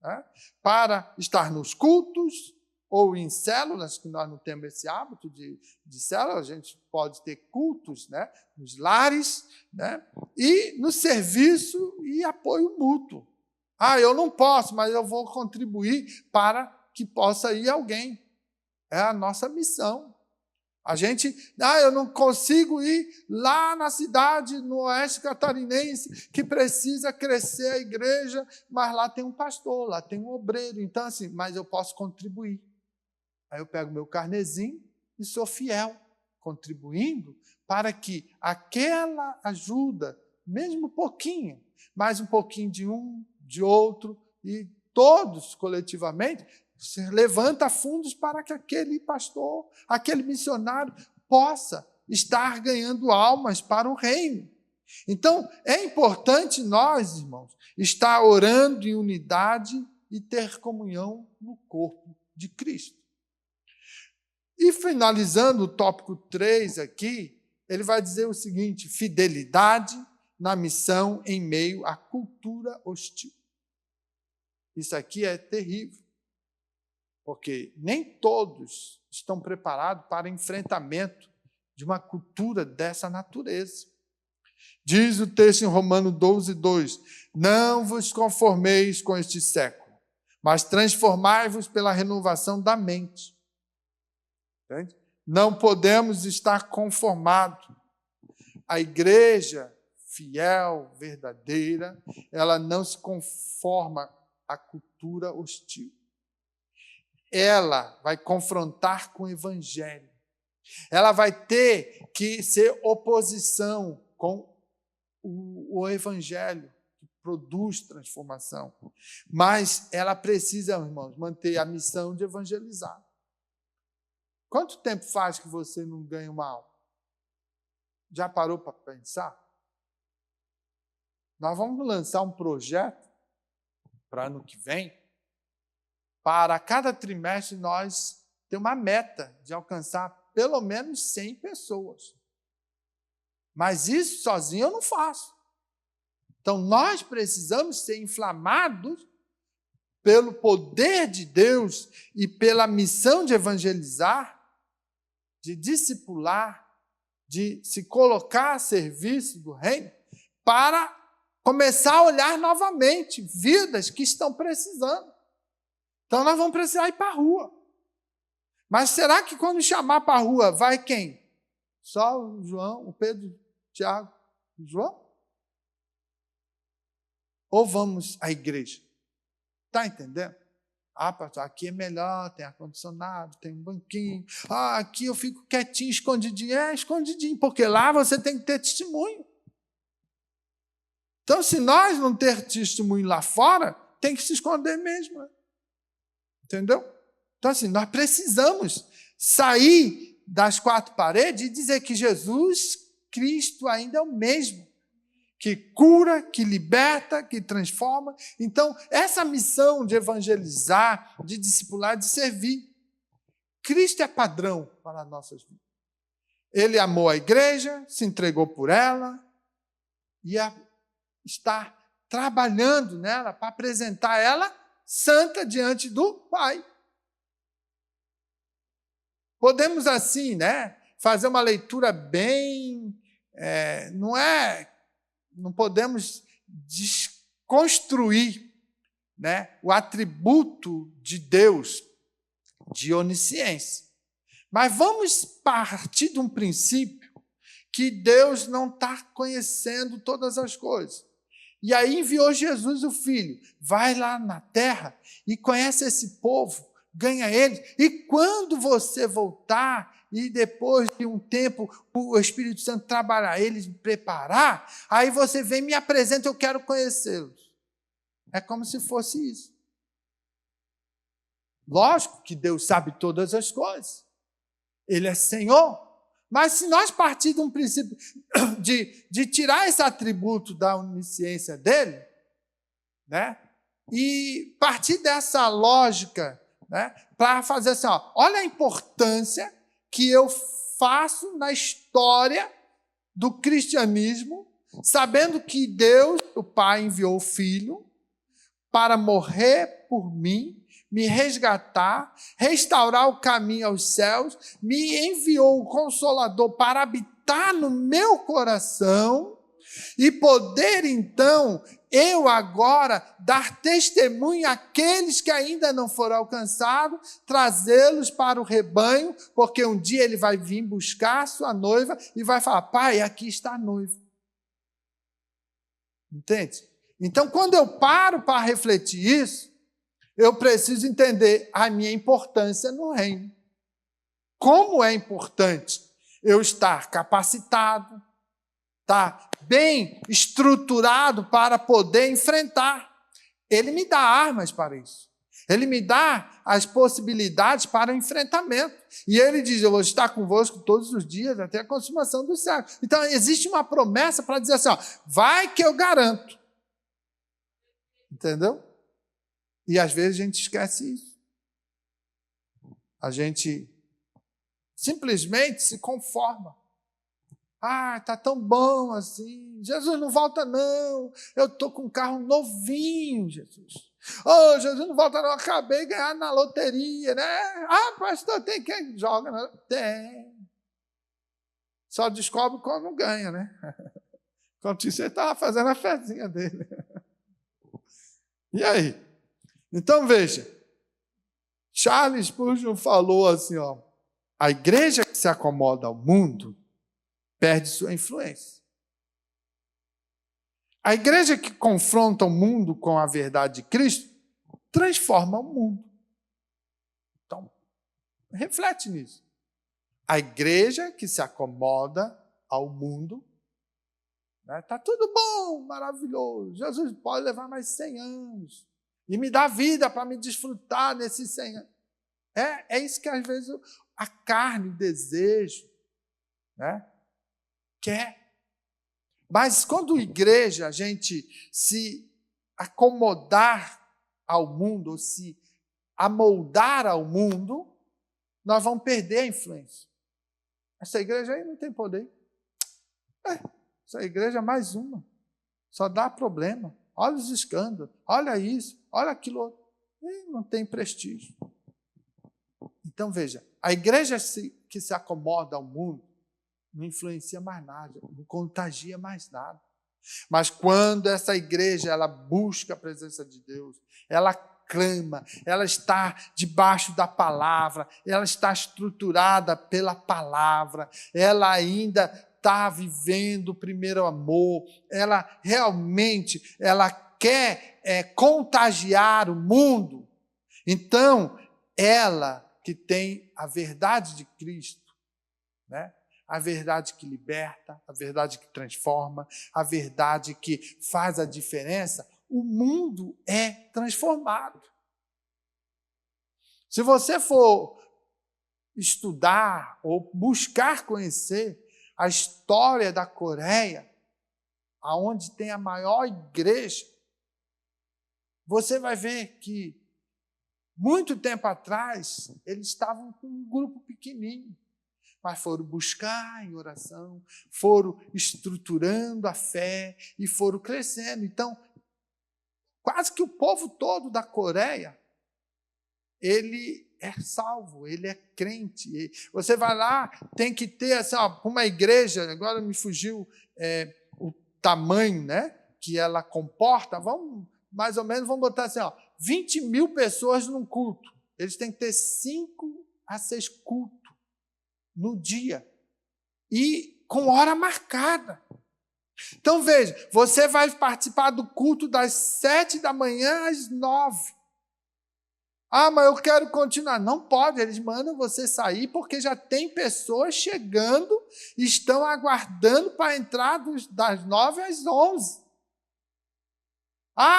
Né? Para estar nos cultos ou em células, que nós não temos esse hábito de célula, a gente pode ter cultos, né? Nos lares, né? E no serviço e apoio mútuo. Eu não posso, mas eu vou contribuir para que possa ir alguém. É a nossa missão. A gente, eu não consigo ir lá na cidade, no oeste catarinense, que precisa crescer a igreja, mas lá tem um pastor, lá tem um obreiro. Então, assim, mas eu posso contribuir. Aí eu pego meu carnezinho e sou fiel, contribuindo para que aquela ajuda, mesmo um pouquinho, mais um pouquinho de um, de outro, e todos coletivamente, você levanta fundos para que aquele pastor, aquele missionário, possa estar ganhando almas para o reino. Então, é importante nós, irmãos, estar orando em unidade e ter comunhão no corpo de Cristo. E finalizando o tópico 3 aqui, ele vai dizer o seguinte: fidelidade na missão em meio à cultura hostil. Isso aqui é terrível. Porque nem todos estão preparados para enfrentamento de uma cultura dessa natureza. Diz o texto em Romanos 12, 2, não vos conformeis com este século, mas transformai-vos pela renovação da mente. Entende? Não podemos estar conformados. A igreja fiel, verdadeira, ela não se conforma à cultura hostil. Ela vai confrontar com o evangelho. Ela vai ter que ser oposição com o evangelho, que produz transformação. Mas ela precisa, irmãos, manter a missão de evangelizar. Quanto tempo faz que você não ganha uma alma? Já parou para pensar? Nós vamos lançar um projeto para ano que vem, para cada trimestre nós ter uma meta de alcançar pelo menos 100 pessoas. Mas isso sozinho eu não faço. Então, nós precisamos ser inflamados pelo poder de Deus e pela missão de evangelizar, de discipular, de se colocar a serviço do reino, para começar a olhar novamente vidas que estão precisando. Então, nós vamos precisar ir para a rua. Mas será que quando chamar para a rua, vai quem? Só o João, o Pedro, o Tiago, o João? Ou vamos à igreja? Está entendendo? Ah, pastor, aqui é melhor, tem ar-condicionado, tem um banquinho. Ah, aqui eu fico quietinho, escondidinho. É, escondidinho, porque lá você tem que ter testemunho. Então, se nós não ter testemunho lá fora, tem que se esconder mesmo. Entendeu? Então, assim, nós precisamos sair das quatro paredes e dizer que Jesus Cristo ainda é o mesmo, que cura, que liberta, que transforma. Então, essa missão de evangelizar, de discipular, de servir, Cristo é padrão para as nossas vidas. Ele amou a igreja, se entregou por ela e está trabalhando nela para apresentar ela santa diante do Pai. Podemos, assim, fazer uma leitura bem... Não podemos desconstruir o atributo de Deus, de onisciência. Mas vamos partir de um princípio que Deus não está conhecendo todas as coisas. E aí enviou Jesus, o Filho. Vai lá na terra e conhece esse povo, ganha eles. E quando você voltar, e depois de um tempo o Espírito Santo trabalhar eles, preparar, aí você vem e me apresenta, eu quero conhecê-los. É como se fosse isso. Lógico que Deus sabe todas as coisas. Ele é Senhor. Mas se nós partirmos de um princípio de tirar esse atributo da onisciência dele, e partir dessa lógica, para fazer assim, olha a importância que eu faço na história do cristianismo, sabendo que Deus, o Pai, enviou o Filho para morrer por mim, me resgatar, restaurar o caminho aos céus, me enviou o Consolador para habitar no meu coração e poder, então, eu agora dar testemunho àqueles que ainda não foram alcançados, trazê-los para o rebanho, porque um dia ele vai vir buscar a sua noiva e vai falar, Pai, aqui está a noiva. Entende? Então, quando eu paro para refletir isso, eu preciso entender a minha importância no reino. Como é importante eu estar capacitado, estar bem estruturado para poder enfrentar. Ele me dá armas para isso. Ele me dá as possibilidades para o enfrentamento. E ele diz, eu vou estar convosco todos os dias até a consumação do século. Então, existe uma promessa para dizer assim, vai que eu garanto. Entendeu? E às vezes a gente esquece isso. A gente simplesmente se conforma. Está tão bom assim. Jesus não volta não. Eu estou com um carro novinho, Jesus. Jesus não volta não. Acabei de ganhar na loteria, pastor, tem quem joga? Tem. Só descobre quando ganha, Enquanto isso, ele estava fazendo a fezinha dele. E aí? Então, veja, Charles Spurgeon falou assim, ó, a igreja que se acomoda ao mundo perde sua influência. A igreja que confronta o mundo com a verdade de Cristo transforma o mundo. Então, reflete nisso. A igreja que se acomoda ao mundo, está tudo bom, maravilhoso. Jesus pode levar mais 100 anos e me dar vida para me desfrutar nesses 100 anos. É isso que às vezes a carne, o desejo, quer. Mas quando igreja a gente se acomodar ao mundo, ou se amoldar ao mundo, nós vamos perder a influência. Essa igreja aí não tem poder. Essa igreja é mais uma. Só dá problema. Olha os escândalos, olha isso, olha aquilo outro. E não tem prestígio. Então, veja, a igreja que se acomoda ao mundo não influencia mais nada, não contagia mais nada. Mas quando essa igreja ela busca a presença de Deus, ela clama, ela está debaixo da palavra, ela está estruturada pela palavra, ela ainda está vivendo o primeiro amor, ela realmente quer contagiar o mundo. Então, ela que tem a verdade de Cristo, a verdade que liberta, a verdade que transforma, a verdade que faz a diferença, o mundo é transformado. Se você for estudar ou buscar conhecer a história da Coreia, aonde tem a maior igreja, você vai ver que, muito tempo atrás, eles estavam com um grupo pequenininho, mas foram buscar em oração, foram estruturando a fé e foram crescendo. Então, quase que o povo todo da Coreia, ele é salvo, ele é crente. Você vai lá, tem que ter assim, uma igreja, agora me fugiu o tamanho que ela comporta, mais ou menos, vamos botar assim, 20 mil pessoas num culto. Eles têm que ter 5 a 6 cultos no dia. E com hora marcada. Então, veja, você vai participar do culto das 7 da manhã às 9. Mas eu quero continuar. Não pode, eles mandam você sair porque já tem pessoas chegando, estão aguardando para entrar das 9 às 11.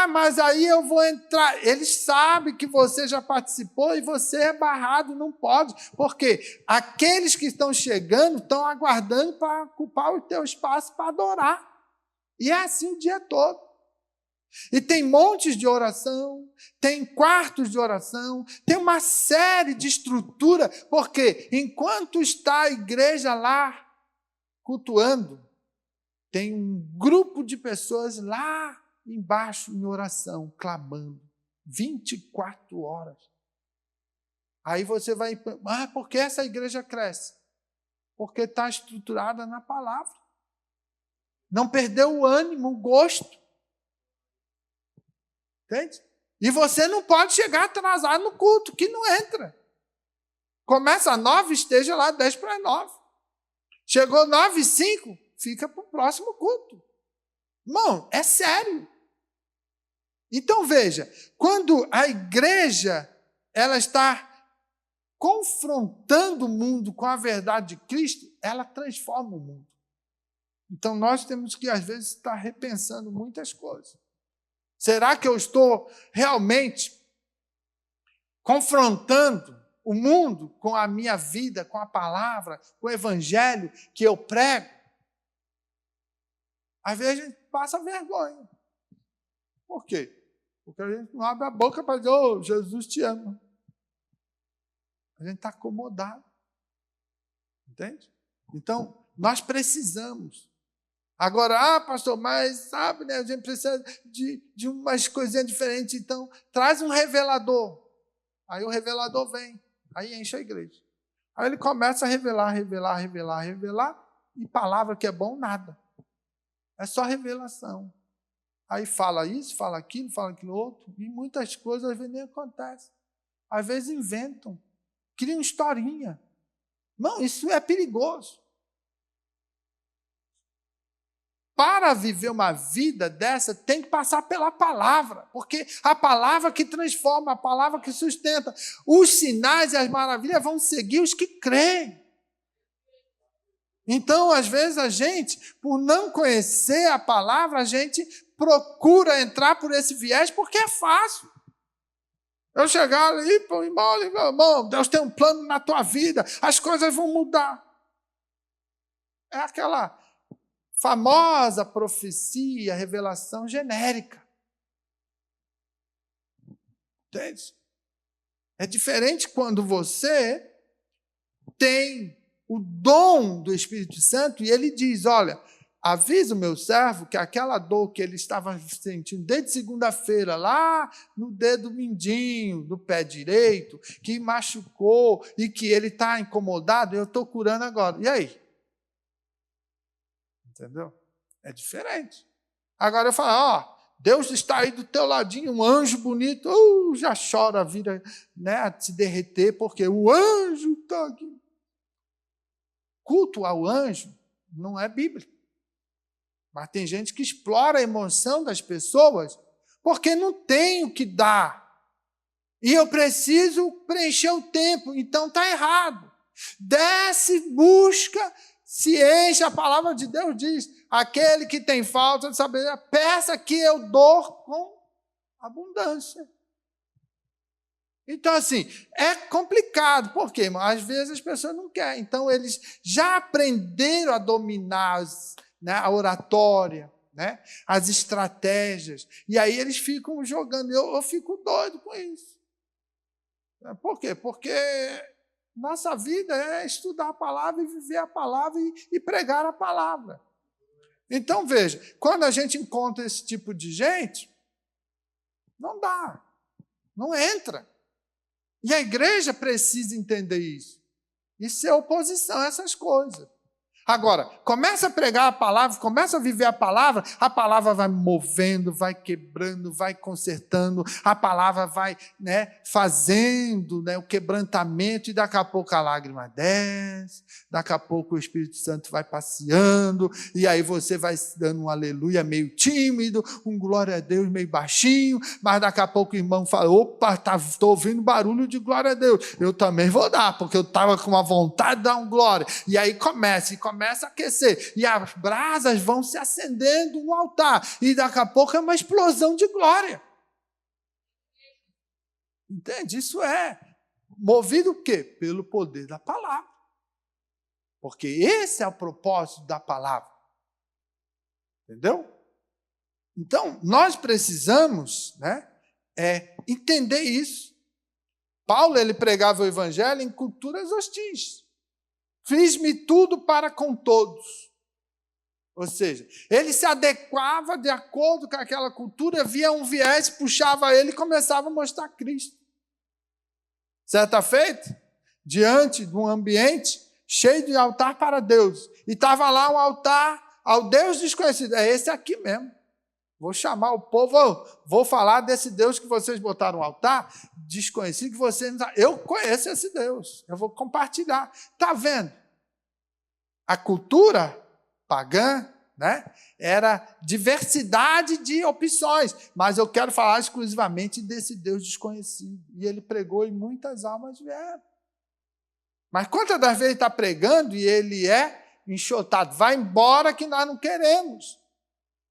Mas aí eu vou entrar. Eles sabem que você já participou e você é barrado, não pode. Porque aqueles que estão chegando estão aguardando para ocupar o teu espaço para adorar. E é assim o dia todo. E tem montes de oração, tem quartos de oração, tem uma série de estrutura, porque enquanto está a igreja lá cultuando, tem um grupo de pessoas lá embaixo em oração, clamando, 24 horas. Aí você vai, por que essa igreja cresce? Porque está estruturada na palavra. Não perdeu o ânimo, o gosto. Entende? E você não pode chegar atrasado no culto, que não entra. Começa às 9, esteja lá 10 para as 9. Chegou 9h05, fica para o próximo culto. Irmão, é sério. Então, veja, quando a igreja ela está confrontando o mundo com a verdade de Cristo, ela transforma o mundo. Então, nós temos que, às vezes, estar repensando muitas coisas. Será que eu estou realmente confrontando o mundo com a minha vida, com a palavra, com o evangelho que eu prego? Às vezes a gente passa vergonha. Por quê? Porque a gente não abre a boca para dizer, Jesus te ama. A gente está acomodado. Entende? Então, nós precisamos. Agora, pastor, mas sabe, a gente precisa de umas coisinhas diferentes, então traz um revelador. Aí o revelador vem, aí enche a igreja. Aí ele começa a revelar, e palavra que é bom, nada. É só revelação. Aí fala isso, fala aquilo outro, e muitas coisas às vezes nem acontecem. Às vezes inventam, criam historinha. Não, isso é perigoso. Para viver uma vida dessa, tem que passar pela palavra, porque a palavra que transforma, a palavra que sustenta. Os sinais e as maravilhas vão seguir os que creem. Então, às vezes, a gente, por não conhecer a palavra, a gente procura entrar por esse viés porque é fácil. Eu chegar ali para o irmão, Deus tem um plano na tua vida, as coisas vão mudar. É aquela famosa profecia, revelação genérica. Entende? É diferente quando você tem o dom do Espírito Santo e ele diz, olha, avisa o meu servo que aquela dor que ele estava sentindo desde segunda-feira, lá no dedo mindinho do pé direito, que machucou e que ele está incomodado, eu estou curando agora. E aí? Entendeu? É diferente. Agora eu falo, Deus está aí do teu ladinho, um anjo bonito, já chora, vira, né, a se derreter, porque o anjo está aqui. Culto ao anjo não é bíblico. Mas tem gente que explora a emoção das pessoas porque não tem o que dar. E eu preciso preencher o tempo, então está errado. Desce, busca, se enche, a palavra de Deus diz, aquele que tem falta de sabedoria, peça que eu dou com abundância. Então, assim, é complicado. Por quê? Às vezes as pessoas não querem. Então, eles já aprenderam a dominar a oratória, né, as estratégias. E aí eles ficam jogando. Eu fico doido com isso. Por quê? Porque nossa vida é estudar a palavra e viver a palavra e pregar a palavra. Então, veja, quando a gente encontra esse tipo de gente, não dá, não entra. E a igreja precisa entender isso. Isso é oposição a essas coisas. Agora, começa a pregar a palavra, começa a viver a palavra vai movendo, vai quebrando, vai consertando, a palavra vai, né, fazendo, né, o quebrantamento, e daqui a pouco a lágrima desce, daqui a pouco o Espírito Santo vai passeando, e aí você vai dando um aleluia meio tímido, um glória a Deus meio baixinho, mas daqui a pouco o irmão fala, opa, estou ouvindo barulho de glória a Deus, eu também vou dar, porque eu estava com uma vontade de dar um glória, e aí começa a aquecer, e as brasas vão se acendendo no altar, e daqui a pouco é uma explosão de glória. Entende? Isso é movido o quê? Pelo poder da palavra. Porque esse é o propósito da palavra. Entendeu? Então, nós precisamos, né, entender isso. Paulo, ele pregava o evangelho em culturas hostis. Fiz-me tudo para com todos. Ou seja, ele se adequava de acordo com aquela cultura, via um viés, puxava ele e começava a mostrar Cristo. Certa feita, diante de um ambiente cheio de altar para Deus, e estava lá um altar ao Deus desconhecido. É esse aqui mesmo. Vou chamar o povo, vou falar desse Deus que vocês botaram no altar, desconhecido, que vocês não sabem. Eu conheço esse Deus, eu vou compartilhar. Está vendo? A cultura pagã, né, era diversidade de opções, mas eu quero falar exclusivamente desse Deus desconhecido. E ele pregou e muitas almas vieram. Mas quantas das vezes ele está pregando e ele é enxotado? Vai embora que nós não queremos.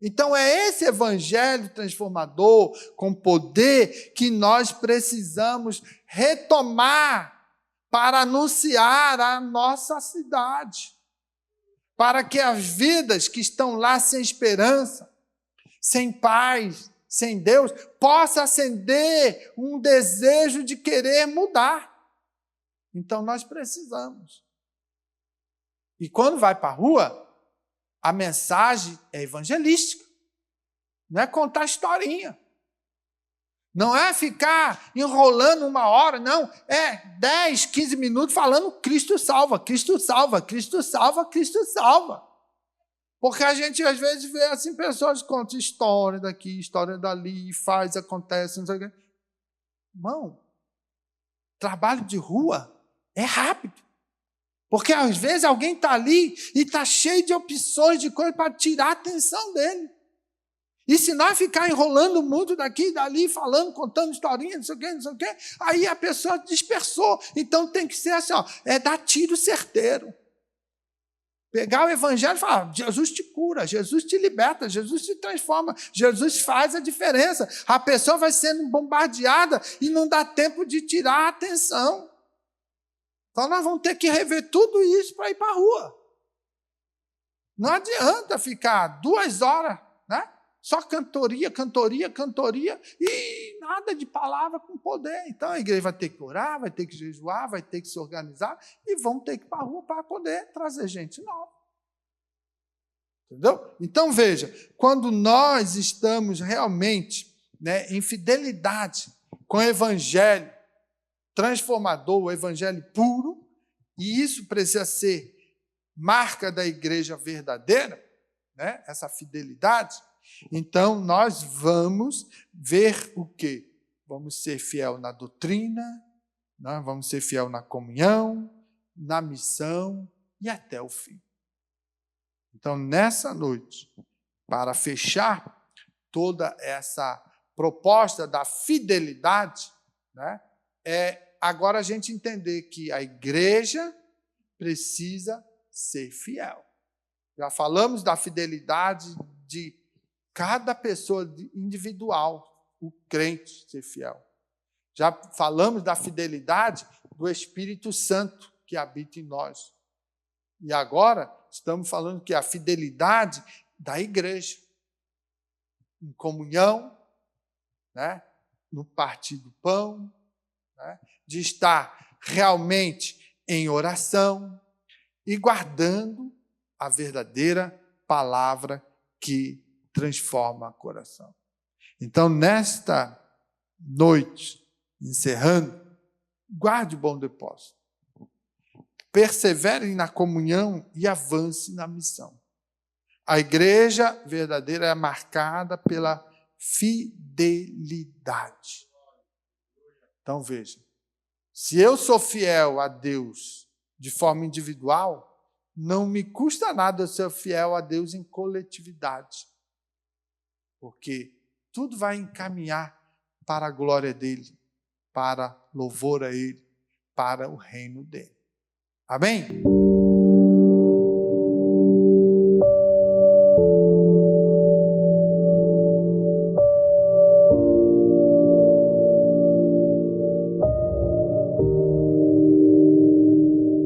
Então é esse evangelho transformador, com poder, que nós precisamos retomar para anunciar a nossa cidade. Para que as vidas que estão lá sem esperança, sem paz, sem Deus, possa acender um desejo de querer mudar. Então nós precisamos. E quando vai para a rua, a mensagem é evangelística. Não é contar historinha. Não é ficar enrolando uma hora, não. É 10, 15 minutos falando Cristo salva, Cristo salva, Cristo salva, Cristo salva. Porque a gente, às vezes, vê assim, pessoas que contam história daqui, história dali, faz, acontece, não sei o quê. Irmão, trabalho de rua é rápido. Porque, às vezes, alguém está ali e está cheio de opções, de coisas para tirar a atenção dele. E se nós ficar enrolando muito daqui e dali, falando, contando historinha, não sei o quê, não sei o quê, aí a pessoa dispersou. Então tem que ser assim, ó, é dar tiro certeiro. Pegar o evangelho e falar, Jesus te cura, Jesus te liberta, Jesus te transforma, Jesus faz a diferença. A pessoa vai sendo bombardeada e não dá tempo de tirar a atenção. Então nós vamos ter que rever tudo isso para ir para a rua. Não adianta ficar 2 horas, né? Só cantoria, cantoria, cantoria e nada de palavra com poder. Então a igreja vai ter que orar, vai ter que jejuar, vai ter que se organizar e vamos ter que ir para a rua para poder trazer gente nova. Entendeu? Então veja, quando nós estamos realmente, né, em fidelidade com o evangelho transformador, o evangelho puro, e isso precisa ser marca da igreja verdadeira, né, essa fidelidade. Então, nós vamos ver o quê? Vamos ser fiel na doutrina, nós vamos ser fiel na comunhão, na missão e até o fim. Então, nessa noite, para fechar toda essa proposta da fidelidade, né, agora a gente entender que a igreja precisa ser fiel. Já falamos da fidelidade de cada pessoa individual, o crente ser fiel. Já falamos da fidelidade do Espírito Santo que habita em nós. E agora estamos falando que a fidelidade da igreja, em comunhão, né, no partir do pão, né, de estar realmente em oração e guardando a verdadeira palavra que transforma o coração. Então, nesta noite, encerrando, guarde o bom depósito. Persevere na comunhão e avance na missão. A igreja verdadeira é marcada pela fidelidade. Então, veja, se eu sou fiel a Deus de forma individual, não me custa nada eu ser fiel a Deus em coletividade. Porque tudo vai encaminhar para a glória dele, para louvor a ele, para o reino dele. Amém?